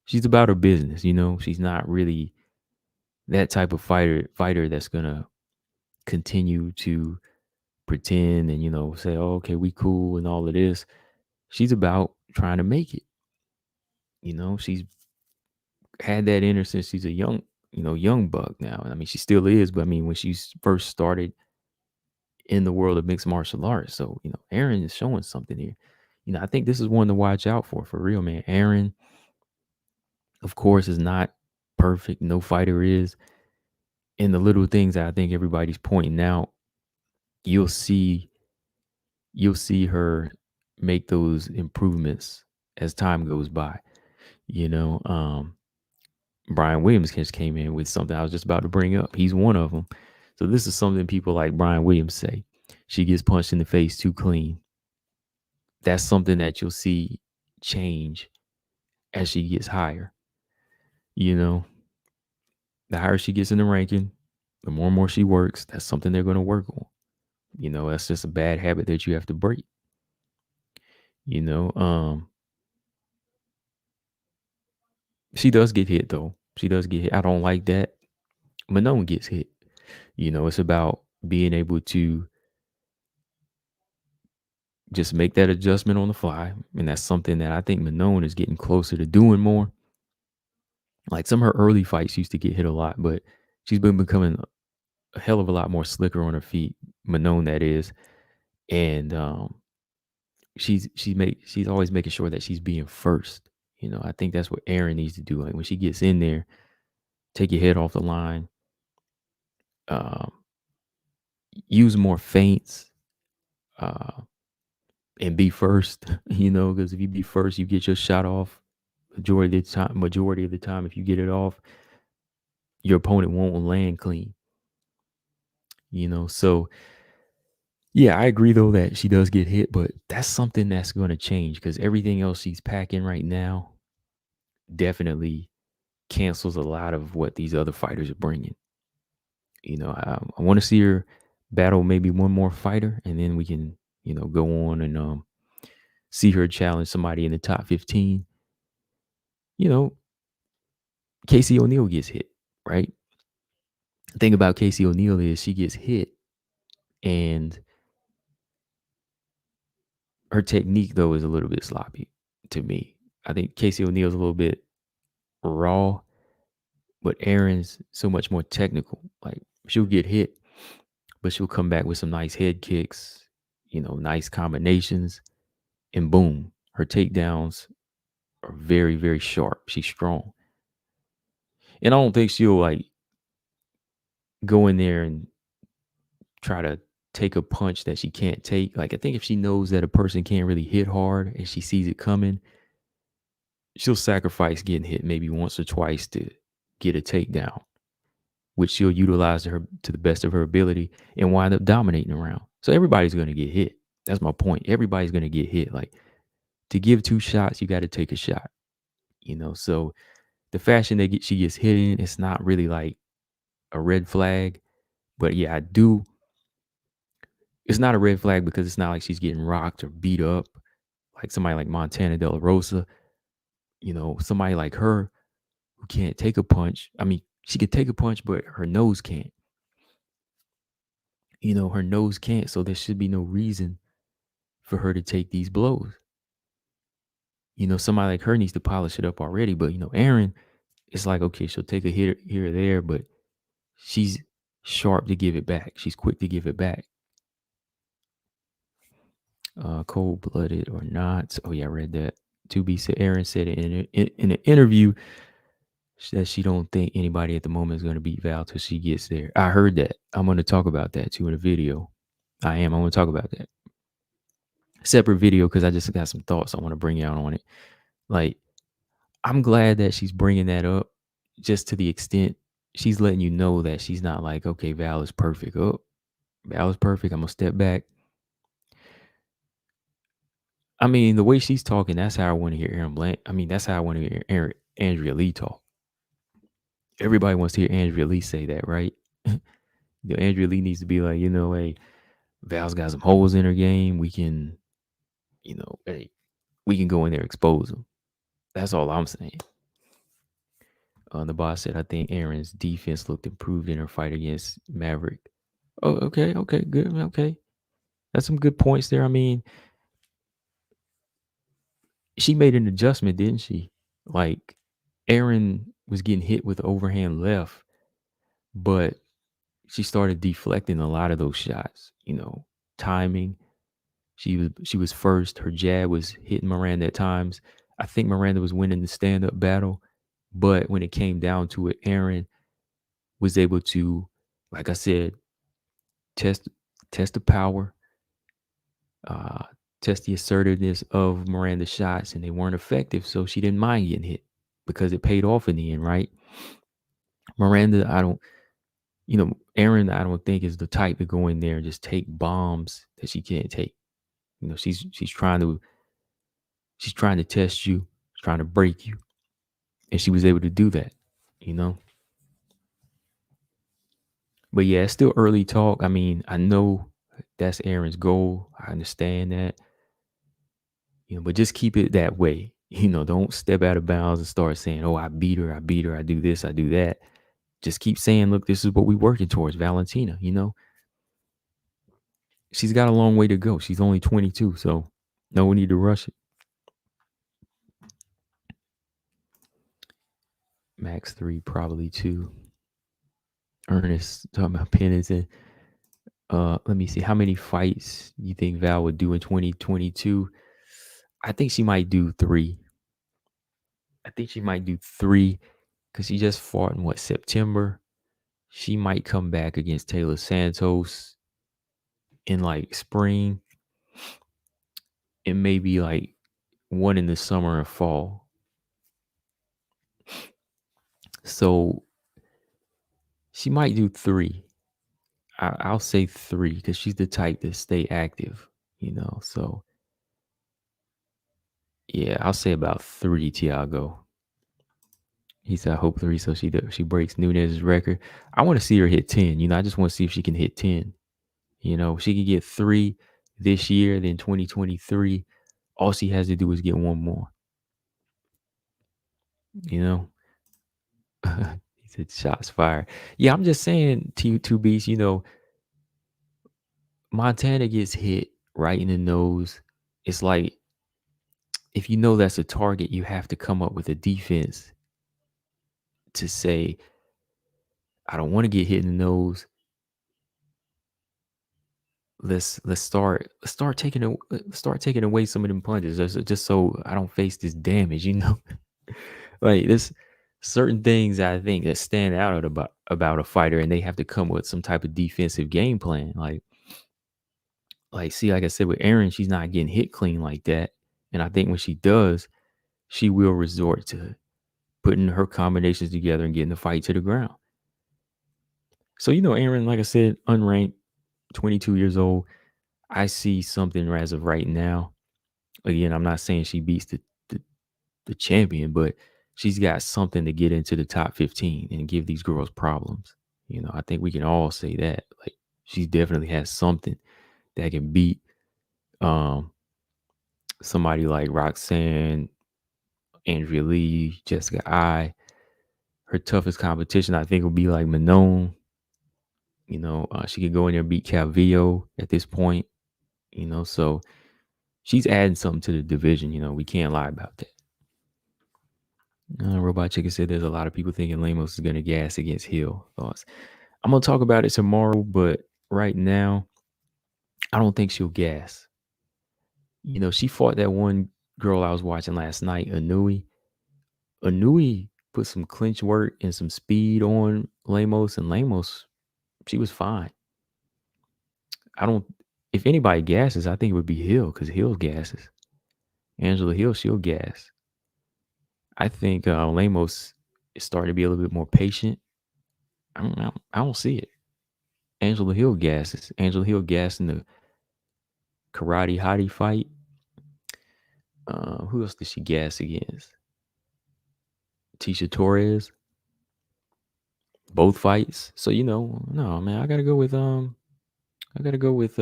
she's about her business, you know. She's not really that type of fighter that's gonna continue to pretend and, you know, say, oh, okay, we cool and all of this. She's about trying to make it. You know, she's had that in her since she's a young buck now. I mean, she still is, but I mean, when she first started in the world of mixed martial arts. So, you know, Aaron is showing something here. You know, I think this is one to watch out for real, man. Aaron, of course, is not perfect. No fighter is. And the little things that I think everybody's pointing out, you'll see her make those improvements as time goes by. You know, Brian Williams just came in with something I was just about to bring up. He's one of them. So this is something people like Brian Williams say. She gets punched in the face too clean. That's something that you'll see change as she gets higher. You know, the higher she gets in the ranking, the more and more she works, that's something they're going to work on. You know, that's just a bad habit that you have to break. You know, she does get hit though. She does get hit. I don't like that. Manon gets hit. You know, it's about being able to just make that adjustment on the fly. And that's something that I think Manon is getting closer to doing more. Like some of her early fights used to get hit a lot, but she's been becoming a hell of a lot more slicker on her feet. Manon, that is. And she's always making sure that she's being first. You know, I think that's what Aaron needs to do. Like when she gets in there, take your head off the line, um, use more feints, and be first. You know, because if you be first, you get your shot off. Majority of the time, if you get it off, your opponent won't land clean. You know, so yeah, I agree though that she does get hit, but that's something that's going to change because everything else she's packing right now definitely cancels a lot of what these other fighters are bringing. You know, I want to see her battle maybe one more fighter, and then we can, you know, go on and see her challenge somebody in the top 15. You know, Casey O'Neill gets hit, right? The thing about Casey O'Neill is she gets hit, and her technique though is a little bit sloppy to me. I think Casey O'Neill's a little bit raw, but Aaron's so much more technical. Like she'll get hit, but she'll come back with some nice head kicks, you know, nice combinations, and boom, her takedowns are very, very sharp. She's strong. And I don't think she'll like go in there and try to take a punch that she can't take. Like I think if she knows that a person can't really hit hard and she sees it coming, she'll sacrifice getting hit maybe once or twice to get a takedown, which she'll utilize to the best of her ability and wind up dominating around. So everybody's going to get hit. That's my point. Everybody's going to get hit. Like to give 2 shots, you got to take a shot. You know, so the fashion that she gets hit in, it's not really like a red flag. But yeah, I do. It's not a red flag because it's not like she's getting rocked or beat up like somebody like Montana De La Rosa. You know, somebody like her who can't take a punch. I mean, she could take a punch, but her nose can't. You know, her nose can't. So there should be no reason for her to take these blows. You know, somebody like her needs to polish it up already. But, you know, Aaron, it's like, okay, she'll take a hit here or there, but she's sharp to give it back. She's quick to give it back. Cold-blooded or not. Oh, yeah, I read that. Aaron said in an interview that she don't think anybody at the moment is going to beat Val till she gets there. I heard that. I'm going to talk about that too in a video. I want to talk about that. Separate video because I just got some thoughts I want to bring out on it. Like, I'm glad that she's bringing that up just to the extent she's letting you know that she's not like, okay, Val is perfect. Oh, Val is perfect. I'm gonna step back. I mean, the way she's talking, that's how I want to hear Aaron Blank. I mean, that's how I want to hear Andrea Lee talk. Everybody wants to hear Andrea Lee say that, right? Andrea Lee needs to be like, hey, Val's got some holes in her game. We can, hey, we can go in there and expose them. That's all I'm saying. The boss said, I think Aaron's defense looked improved in her fight against Maverick. Oh, okay, good, okay. That's some good points there. I mean, she made an adjustment, didn't she? Like, Aaron was getting hit with overhand left, but she started deflecting a lot of those shots. Timing. She was first. Her jab was hitting Miranda at times. I think Miranda was winning the stand-up battle, but when it came down to it, Aaron was able to, like I said, test the power, uh, test the assertiveness of Miranda's shots, and they weren't effective. So she didn't mind getting hit because it paid off in the end, right? Miranda, Aaron, I don't think is the type to go in there and just take bombs that she can't take. She's trying to test you, trying to break you, and she was able to do that. But yeah, it's still early talk. I mean, I know that's Aaron's goal. I understand that. But just keep it that way. Don't step out of bounds and start saying, "Oh, I beat her, I do this, I do that." Just keep saying, "Look, this is what we're working towards, Valentina." She's got a long way to go. She's only 22, so no need to rush it. Max 3, probably 2. Ernest talking about Pennington. Let me see. How many fights you think Val would do in 2022? I think she might do 3. Because she just fought in September. She might come back against Taylor Santos in like spring, and maybe like one in the summer and fall. So she might do 3. I'll say 3 because she's the type to stay active, So yeah, I'll say about 3, Tiago. He said, I hope 3 so she breaks Nunes' record. I want to see her hit 10. I just want to see if she can hit 10. If she can get 3 this year, then 2023, all she has to do is get one more. He said shots fired. Yeah, I'm just saying, two beats, Montana gets hit right in the nose. It's like, if that's a target, you have to come up with a defense to say, I don't want to get hit in the nose. Let's start taking away some of them punches, just so I don't face this damage. Like, there's certain things I think that stand out about a fighter, and they have to come with some type of defensive game plan. See, like I said with Aaron, she's not getting hit clean like that, and I think when she does, she will resort to putting her combinations together and getting the fight to the ground. So Aaron, like I said, unranked, 22 years old. I see something as of right now. Again, I'm not saying she beats the champion, but she's got something to get into the top 15 and give these girls problems. I think we can all say that. Like, she definitely has something that can beat somebody like Roxanne, Andrea Lee, Jessica I. Her toughest competition, I think, will be like Manon. She could go in there and beat Calvillo at this point. So she's adding something to the division. We can't lie about that. Robot Chicken said there's a lot of people thinking Lemos is going to gas against Hill. Thoughts? I'm going to talk about it tomorrow, but right now, I don't think she'll gas. She fought that one girl I was watching last night, Anui. Anui put some clinch work and some speed on Lemos, and Lemos, she was fine. If anybody gasses, I think it would be Hill, because Hill gasses. Angela Hill, she'll gas. I think Lemos is starting to be a little bit more patient. I don't see it. Angela Hill gasses. Angela Hill gassed in the Karate Hottie fight. Who else did she gas against? Tisha Torres. Both fights. So no man, I gotta go with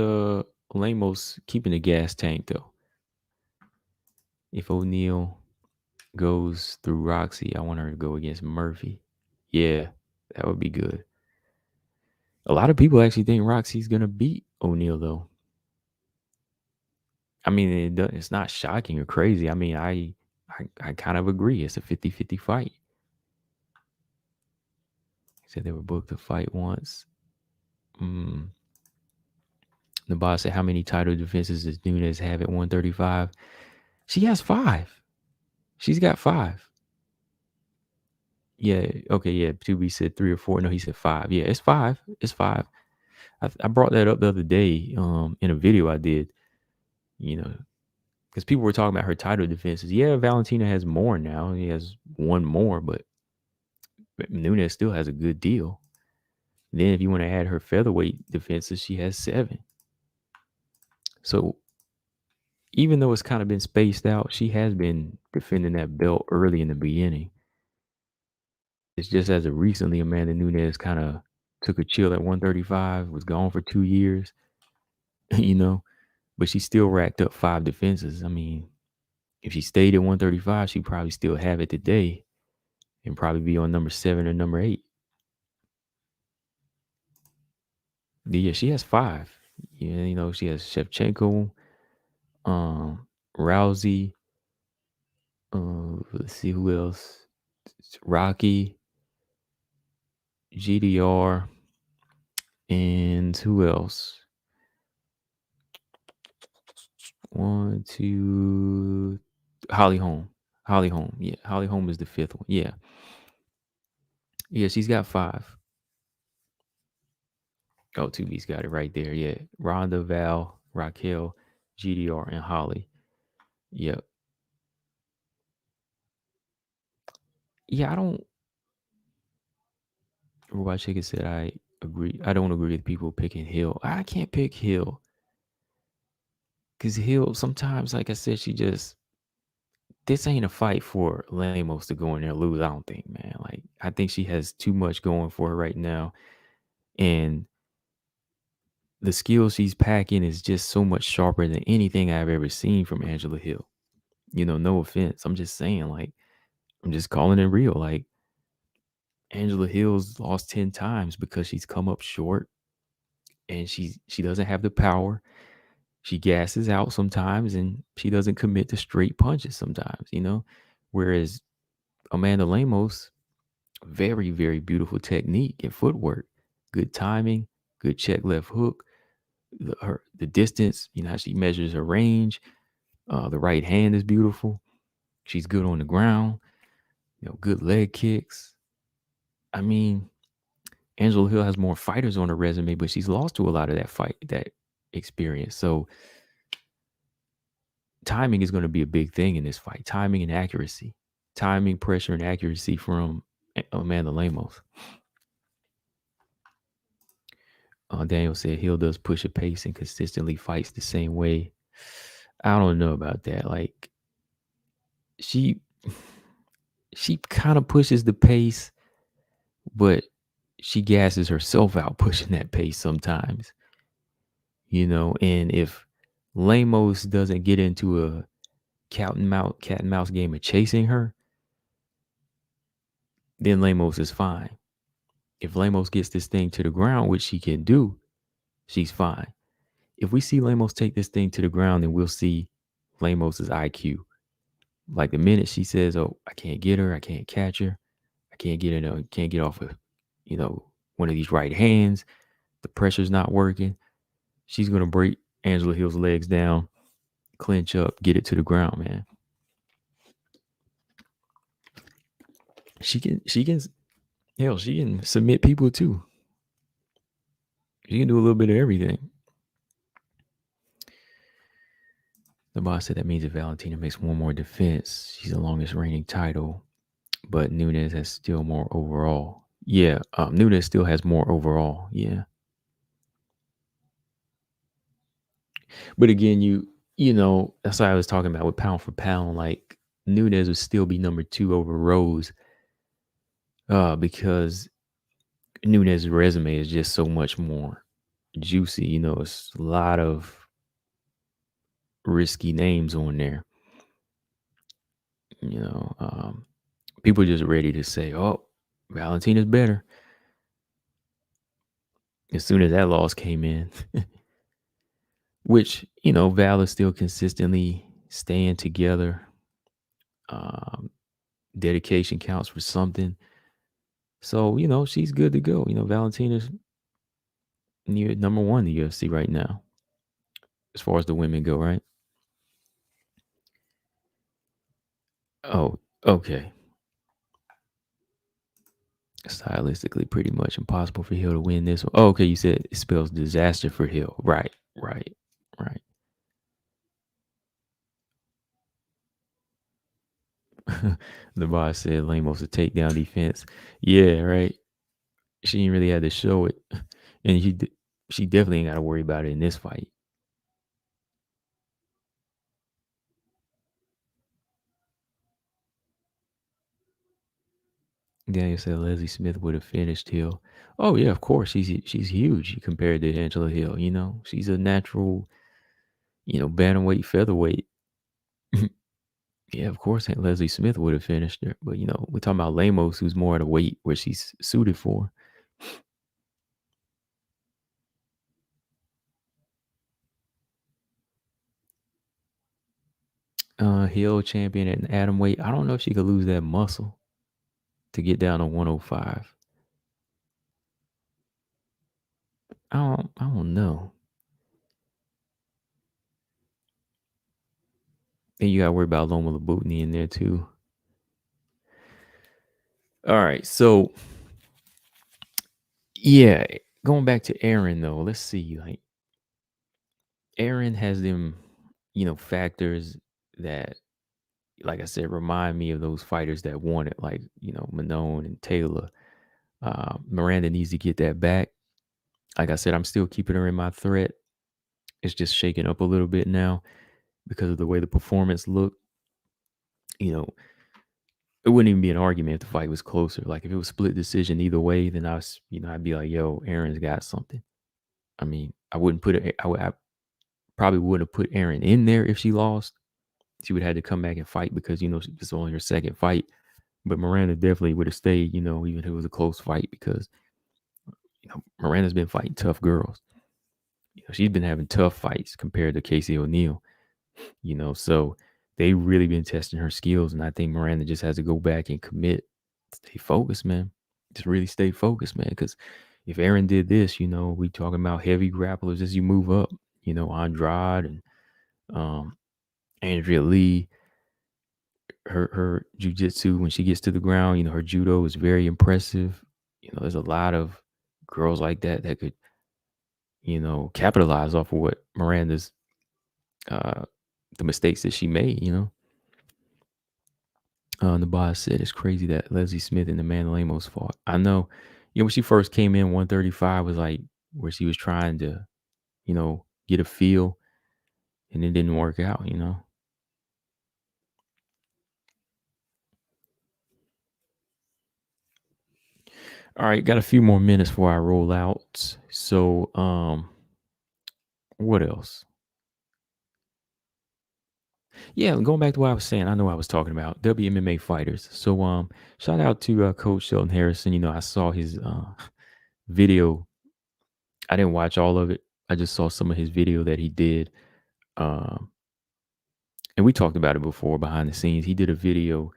Lamos keeping the gas tank though. If O'Neal goes through Roxy, I want her to go against Murphy. Yeah, that would be good. A lot of people actually think Roxy's gonna beat O'Neal though. I mean, it's not shocking or crazy. I mean, I kind of agree. It's a 50-50 fight. Said they were booked to fight once. The boss said, how many title defenses does Nunes have at 135? She has 5. She's got 5. Yeah. Okay. Yeah. 2B said 3 or 4. No, he said 5. Yeah, it's 5. It's 5. I brought that up the other day in a video I did, because people were talking about her title defenses. Yeah, Valentina has more now. He has one more, but Nunes still has a good deal. Then if you want to add her featherweight defenses, she has 7. So even though it's kind of been spaced out, she has been defending that belt early in the beginning. It's just as of recently, Amanda Nunes kind of took a chill at 135, was gone for 2 years, but she still racked up 5 defenses. I mean, if she stayed at 135, she'd probably still have it today and probably be on number 7 or number 8. Yeah, she has 5. Yeah, she has Shevchenko, Rousey. Let's see who else. Rocky, GDR, and who else? 1, 2. Holly Holm. Yeah, Holly Holm is the 5th one. Yeah, she's got 5. Oh, 2B's got it right there. Yeah, Rhonda, Val, Raquel, GDR, and Holly. Yep. Yeah, I don't. Robot Chicken said I agree. I don't agree with people picking Hill. I can't pick Hill because Hill sometimes, like I said, this ain't a fight for Lemos to go in there and lose. I don't think, man. Like, I think she has too much going for her right now. And the skills she's packing is just so much sharper than anything I've ever seen from Angela Hill. No offense. I'm just saying, like, I'm just calling it real. Like, Angela Hill's lost 10 times because she's come up short and she doesn't have the power. She gasses out sometimes and she doesn't commit to straight punches sometimes. Whereas Amanda Lemos, very, very beautiful technique and footwork, good timing, good check left hook, the distance, how she measures her range. The right hand is beautiful. She's good on the ground, good leg kicks. I mean, Angela Hill has more fighters on her resume, but she's lost to a lot of that experience. So timing is going to be a big thing in this fight. Timing and accuracy. Timing, pressure, and accuracy from Amanda Lemos. Daniel said Hill does push a pace and consistently fights the same way. I don't know about that. Like, she kind of pushes the pace, but she gasses herself out pushing that pace sometimes. And if Lemos doesn't get into a cat and mouse game of chasing her, then Lemos is fine. If Lemos gets this thing to the ground, which she can do, she's fine. If we see Lemos take this thing to the ground, then we'll see Lemos's IQ. Like, the minute she says, "Oh, I can't get her, I can't catch her, I can't get her, can't get off of, one of these right hands, the pressure's not working," she's gonna break Angela Hill's legs down, clinch up, get it to the ground, man. She can hell, she can submit people too. She can do a little bit of everything. The boss said that means if Valentina makes one more defense, she's the longest reigning title, but Nunes has still more overall. Yeah, Nunes still has more overall. Yeah, but again, that's what I was talking about with pound for pound. Like Nunes would still be number two over Rose, because Nunes' resume is just so much more juicy. It's a lot of risky names on there. You know, people just ready to say, "Oh, Valentina's better." As soon as that loss came in, which Val is still consistently staying together. Um, Dedication counts for something. So she's good to go. Valentina's number one in the UFC right now, as far as the women go. Right? Oh, okay. Stylistically, pretty much impossible for Hill to win this one. Oh, okay, you said it spells disaster for Hill. Right, right, right. The boss said Lamos a takedown defense. Yeah, right. She ain't really had to show it, and she definitely ain't got to worry about it in this fight. Daniel said Leslie Smith would have finished Hill. Oh yeah, of course. She's huge compared to Angela Hill. She's a natural, bantamweight, featherweight. Yeah, of course, Leslie Smith would have finished her. But we're talking about Lamos, who's more at a weight where she's suited for. Hill champion at an atom weight. I don't know if she could lose that muscle to get down to 105. I don't know. And you got to worry about Loma Labutni in there too. All right, so yeah, going back to Aaron though, let's see. Like Aaron has them, factors that, like I said, remind me of those fighters that won it, like Manon and Taylor. Miranda needs to get that back. Like I said, I'm still keeping her in my threat. It's just shaking up a little bit now because of the way the performance looked. You know, it wouldn't even be an argument if the fight was closer. Like if it was split decision either way, then I'd be like, "Yo, Aaron's got something." I mean, I wouldn't put it. I probably wouldn't have put Aaron in there if she lost. She would have had to come back and fight because it's only her second fight. But Miranda definitely would have stayed. Even if it was a close fight because Miranda's been fighting tough girls. She's been having tough fights compared to Casey O'Neill. So they really been testing her skills, and I think Miranda just has to go back and commit, stay focused, man. Just really stay focused, man. Because if Aaron did this, we talking about heavy grapplers as you move up. Andrade and Andrea Lee. Her jujitsu when she gets to the ground, her judo is very impressive. There's a lot of girls like that could, capitalize off of what Miranda's uh the mistakes that she made. The boss said it's crazy that Leslie Smith and Amanda Lemos fought. I know, when she first came in, 135 was like where she was trying to, get a feel, and it didn't work out. All right, got a few more minutes before I roll out. So, what else? Yeah, going back to what I was saying, I know I was talking about WMMA fighters. So, shout out to Coach Shelton Harrison. I saw his video. I didn't watch all of it. I just saw some of his video that he did. Um, and we talked about it before behind the scenes. He did a video.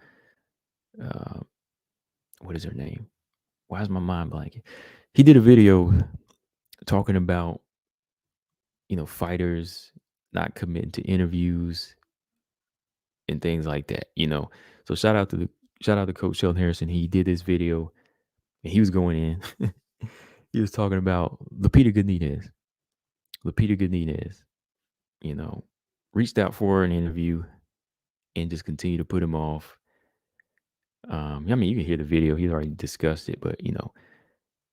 Uh, what is her name? Why is my mind blanking? He did a video talking about fighters not committing to interviews and things like that. So shout out to Coach Sheldon Harrison. He did this video and he was going in. He was talking about Lupita Godinez. Lupita Godinez, you know, reached out for an interview and just continued to put him off. I mean, you can hear the video. He's already discussed it, but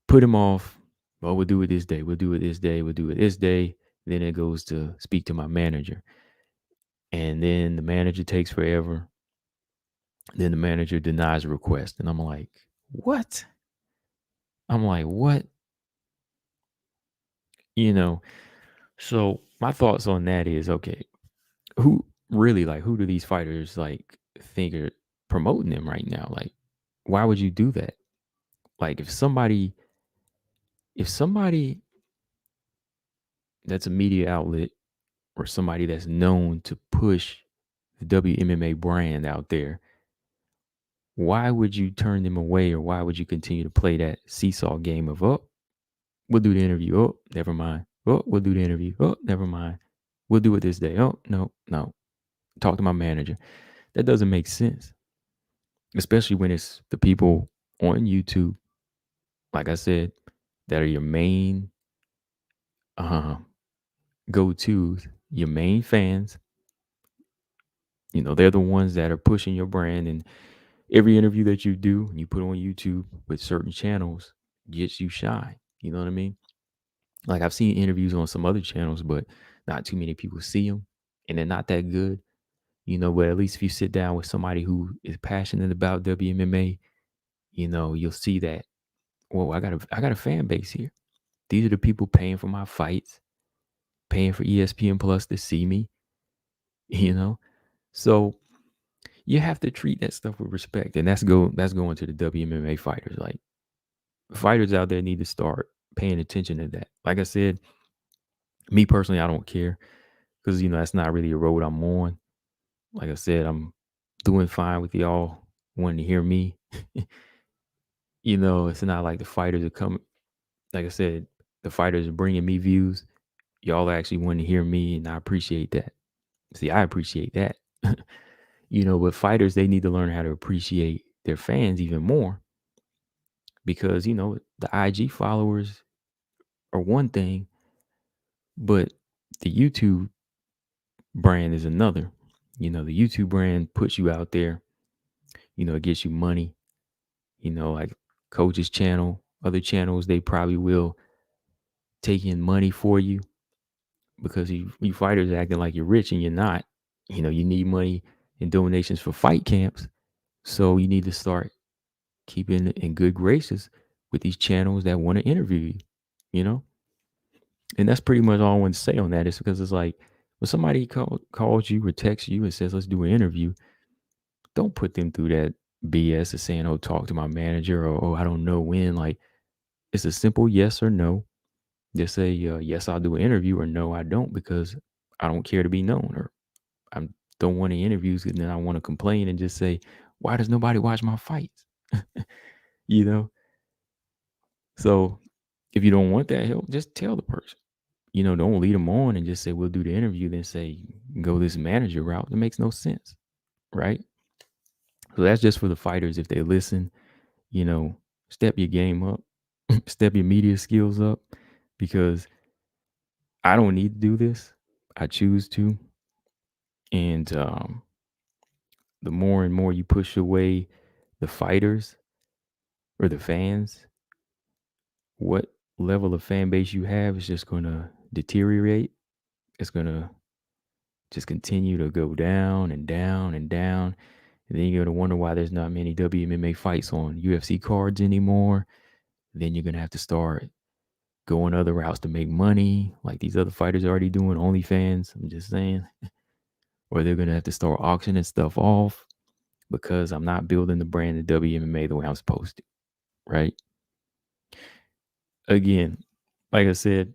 put him off. Well, we'll do it this day. We'll do it this day. We'll do it this day. Then it goes to speak to my manager. And then the manager takes forever. Then the manager denies a request. And I'm like, what? I'm like, what? So my thoughts on that is, okay, who really, like, who do these fighters like think are promoting them right now? Like, why would you do that? Like, if somebody that's a media outlet or somebody that's known to push the WMMA brand out there, why would you turn them away, or why would you continue to play that seesaw game of, oh, we'll do the interview, oh, never mind, oh, we'll do the interview, oh, never mind, we'll do it this day, oh, no, talk to my manager? That doesn't make sense, especially when it's the people on YouTube, like I said, that are your main go-tos, your main fans. They're the ones that are pushing your brand, and every interview that you do and you put on YouTube with certain channels gets you shine. You know what I mean? Like, I've seen interviews on some other channels, but not too many people see them, and they're not that good. But at least if you sit down with somebody who is passionate about WMMA, you'll see that, well, I got a fan base here. These are the people paying for my fights, paying for ESPN Plus to see me. So you have to treat that stuff with respect, and that's going to the WMMA fighters. Like, fighters out there need to start paying attention to that. Like I said, me personally, I don't care, because that's not really a road I'm on. Like I said, I'm doing fine with y'all wanting to hear me. It's not like the fighters are coming. Like I said, the fighters are bringing me views. Y'all actually want to hear me, and I appreciate that. See, I appreciate that. But fighters, they need to learn how to appreciate their fans even more, because the IG followers are one thing, but the YouTube brand is another. The YouTube brand puts you out there. It gets you money. Like Coach's channel, other channels, they probably will take in money for you, because you fighters are acting like you're rich and you're not. You need money and donations for fight camps. So you need to start keeping in good graces with these channels that want to interview you. And that's pretty much all I want to say on that, is because it's like, when somebody calls you or texts you and says, let's do an interview, don't put them through that BS of saying, oh, talk to my manager, or, oh, I don't know when. Like, it's a simple yes or no. Just say, yes, I'll do an interview, or no, I don't, because I don't care to be known, or I don't want any interviews, and then I want to complain and just say, why does nobody watch my fights? you know? So if you don't want that help, just tell the person. Don't lead them on and just say, we'll do the interview, then say, go this manager route. It makes no sense, right? So that's just for the fighters. If they listen, step your game up, step your media skills up, because I don't need to do this. I choose to. And the more and more you push away the fighters or the fans, what level of fan base you have is just going to deteriorate. It's going to just continue to go down and down and down. And then you're going to wonder why there's not many WMMA fights on UFC cards anymore. Then you're going to have to start going other routes to make money, like these other fighters are already doing, OnlyFans, I'm just saying. Or they're going to have to start auctioning stuff off, because I'm not building the brand of WMMA the way I'm supposed to, right? Again, like I said,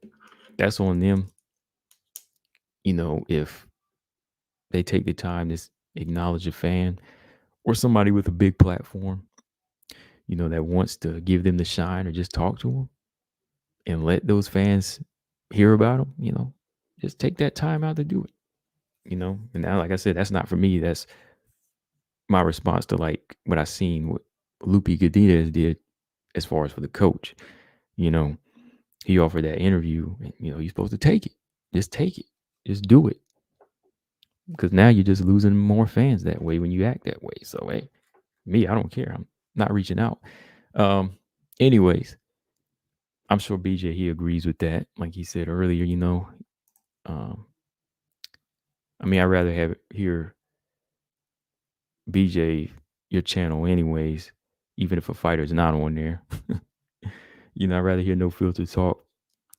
that's on them. If they take the time to acknowledge a fan or somebody with a big platform, that wants to give them the shine, or just talk to them and let those fans hear about them, just take that time out to do it, And now, like I said, that's not for me. That's my response to, like, what I seen what Lupe Godinez did as far as for the coach. He offered that interview, and, you're supposed to take it. Just take it. Just do it. Because now you're just losing more fans that way when you act that way. So, hey, Me, I don't care. I'm not reaching out. Um, anyways, I'm sure BJ he agrees with that. Like he said earlier, um, I mean, I'd rather have hear BJ your channel anyways, even if a fighter's not on there. I'd rather hear no filter talk.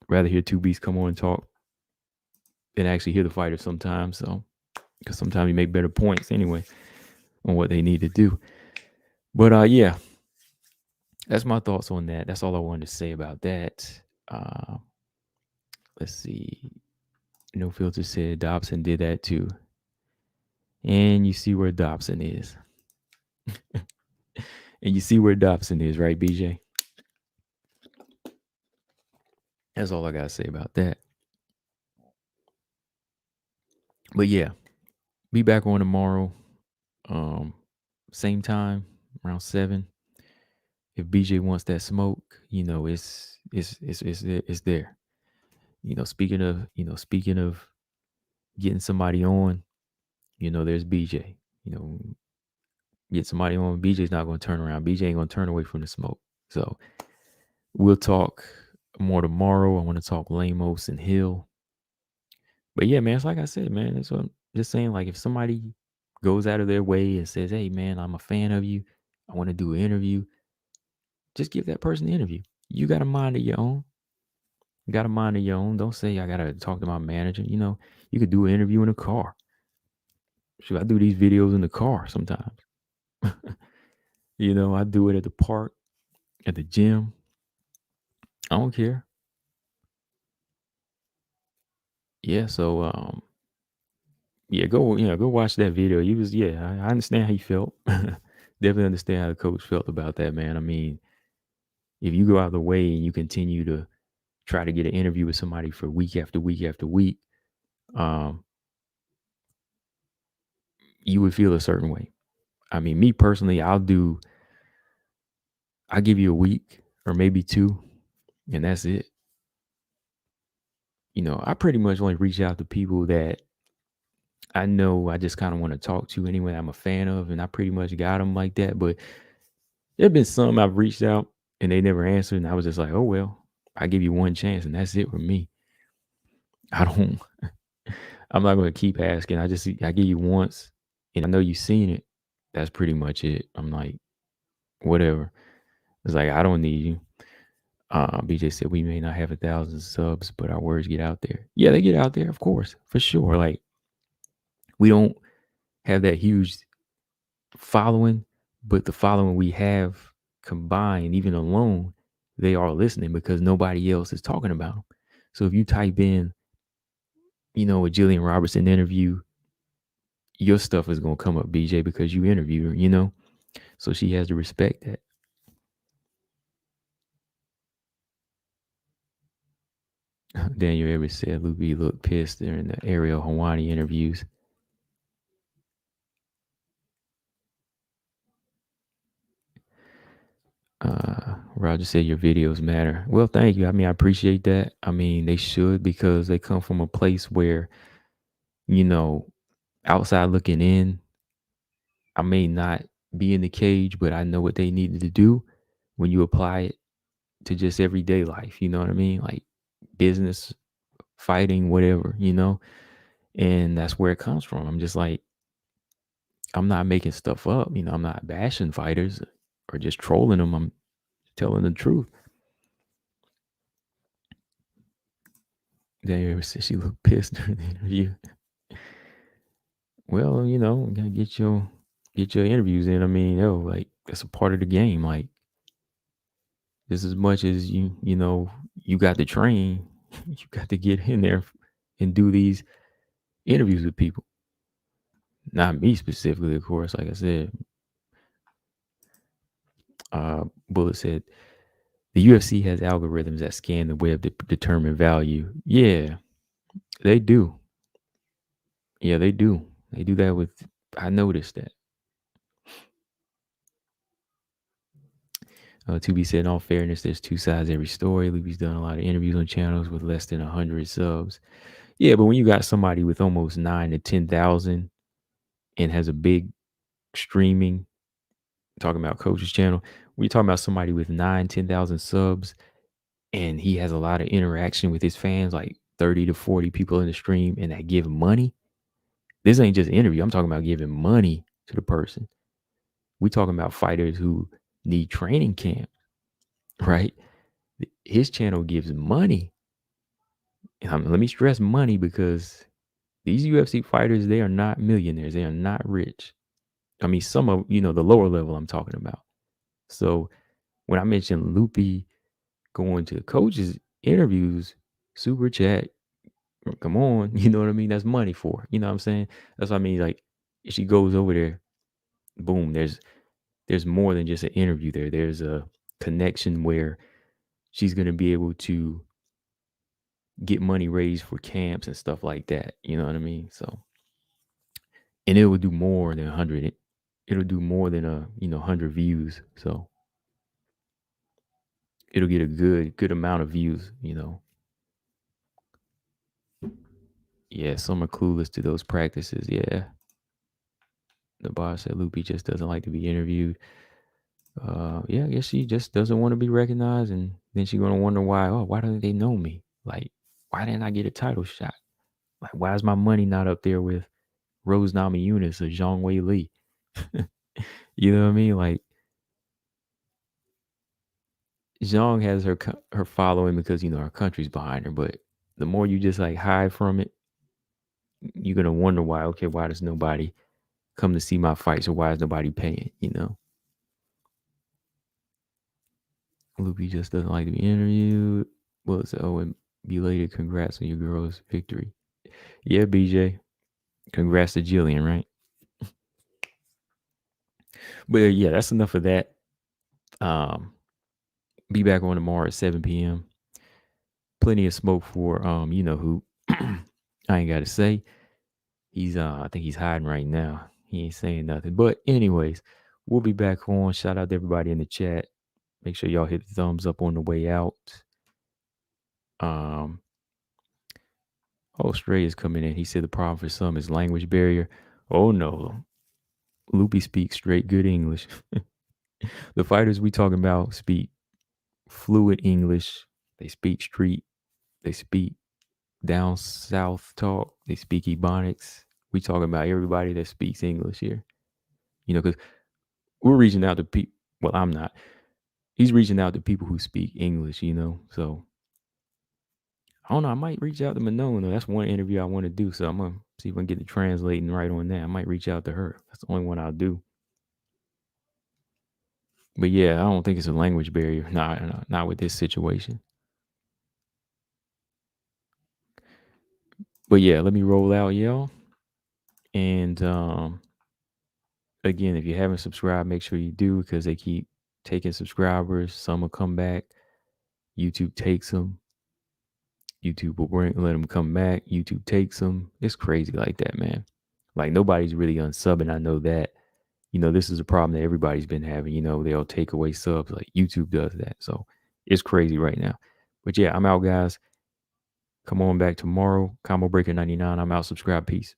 Rather hear two beats come on and talk than actually hear the fighter sometimes. So, because sometimes you make better points anyway on what they need to do. But yeah, that's my thoughts on that. That's all I wanted to say about that. Let's see. No filter said Dobson did that too. And you see where Dobson is. And you see where Dobson is, right, BJ? That's all I got to say about that. But yeah, be back on tomorrow. Same time, around 7. If BJ wants that smoke, it's there. Speaking of getting somebody on, there's BJ. Get somebody on. BJ's not going to turn around. BJ ain't going to turn away from the smoke. So we'll talk more tomorrow. I want to talk Lamos and Hill. But yeah, man, it's like I said, man, that's what I'm just saying. Like if somebody goes out of their way and says, hey, man, I'm a fan of you. I want to do an interview. Just give that person the interview. You got a mind of your own. You got a mind of your own. Don't say I got to talk to my manager. You could do an interview in a car. Should I do these videos in the car sometimes? I do it at the park, at the gym. I don't care. Yeah, so yeah, go watch that video. I understand how you felt. Definitely understand how the coach felt about that, man. I mean, if you go out of the way and you continue to try to get an interview with somebody for week after week after week, you would feel a certain way. I mean, me personally, I'll give you a week or maybe 2, and that's it. I pretty much only reach out to people that I know I just kind of want to talk to anyway. I'm a fan of, and I pretty much got them like that. But there have been some I've reached out and they never answered, and I was just like, oh well, I give you one chance, and that's it for me. I'm not going to keep asking. I give you once, and I know you've seen it. That's pretty much it. I'm like, whatever. It's like I don't need you. BJ said we may not have 1,000 subs, but our words get out there. Yeah, they get out there, of course, for sure. Like we don't have that huge following, but the following we have combined, even alone, they are listening because nobody else is talking about them. So if you type in, a Jillian Robertson interview, your stuff is going to come up, BJ, because you interviewed her, so she has to respect that. Daniel ever said Luby looked pissed during the Ariel Hawani interviews. Roger said your videos matter. Well, thank you. I mean, I appreciate that. I mean, they should because they come from a place where, outside looking in, I may not be in the cage, but I know what they needed to do when you apply it to just everyday life. You know what I mean? Like business, fighting, whatever, and that's where it comes from. I'm just like, I'm not making stuff up. I'm not bashing fighters or just trolling them. I'm telling the truth. Daniel said she looked pissed during the interview. Well, gotta get your interviews in. I mean, like that's a part of the game. Like just as much as you got to train, you got to get in there and do these interviews with people. Not me specifically, of course. Like I said, Bullet said the UFC has algorithms that scan the web to determine value. Yeah, they do. Yeah, they do. They do that with. I noticed that. To be said, in all fairness, there's 2 sides to every story. Luby's done a lot of interviews on channels with less than 100 subs. Yeah, but when you got somebody with almost 9 to 10,000 and has a big streaming talking about Coach's channel. We talking about somebody with 10,000 subs, and he has a lot of interaction with his fans, like 30 to 40 people in the stream, and that give money. This ain't just an interview. I'm talking about giving money to the person. We talking about fighters who need training camp, right? His channel gives money. And let me stress money, because these UFC fighters, they are not millionaires. They are not rich. I mean, some of, the lower level I'm talking about. So when I mentioned Loopy going to coaches interviews, super chat, come on, you know what I mean? That's money for her. You know what I'm saying? That's what I mean. Like, if she goes over there, boom, there's more than just an interview there. There's a connection where she's gonna be able to get money raised for camps and stuff like that. You know what I mean? So, and it will do more than 100. It'll do more than 100 views. So it'll get a good amount of views. Yeah, some are clueless to those practices. Yeah. The boss said Loopy just doesn't like to be interviewed. Yeah, I guess she just doesn't want to be recognized, and then she's gonna wonder why. Oh, why don't they know me? Like, why didn't I get a title shot? Like, why is my money not up there with Rose Namajunas or Zhang Wei Li? You know what I mean? Like, Zhang has her following because her country's behind her, but the more you just like hide from it, you're gonna wonder why. Okay, why does nobody come to see my fights, or why is nobody paying? Loopy just doesn't like to be interviewed. Well, it's and belated congrats on your girl's victory. Yeah, BJ. Congrats to Jillian, right? But yeah, that's enough of that. Be back on tomorrow at 7 p.m. Plenty of smoke for you know who. I ain't gotta say. He's I think he's hiding right now. He ain't saying nothing. But anyways, we'll be back on. Shout out to everybody in the chat. Make sure y'all hit the thumbs up on the way out. Australia's coming in. He said the problem for some is language barrier. Oh no. Loopy speaks straight good English. The fighters we talking about speak fluid English. They speak street. They speak down south talk. They speak Ebonics. We talking about everybody that speaks English here. Because we're reaching out to people. Well, I'm not. He's reaching out to people who speak English, So I don't know. I might reach out to Manon, though. That's one interview I want to do. So I'm going to see if I can get the translating right on that. I might reach out to her. That's the only one I'll do. But yeah, I don't think it's a language barrier. Not with this situation. But yeah, let me roll out, y'all. And again, if you haven't subscribed, make sure you do, because they keep taking subscribers. Some will come back. YouTube takes them. YouTube will let them come back. YouTube takes them. It's crazy like that, man. Like, nobody's really unsubbing. I know that. This is a problem that everybody's been having. They'll take away subs. Like, YouTube does that. So it's crazy right now. But yeah, I'm out, guys. Come on back tomorrow. Combo Breaker 99. I'm out. Subscribe. Peace.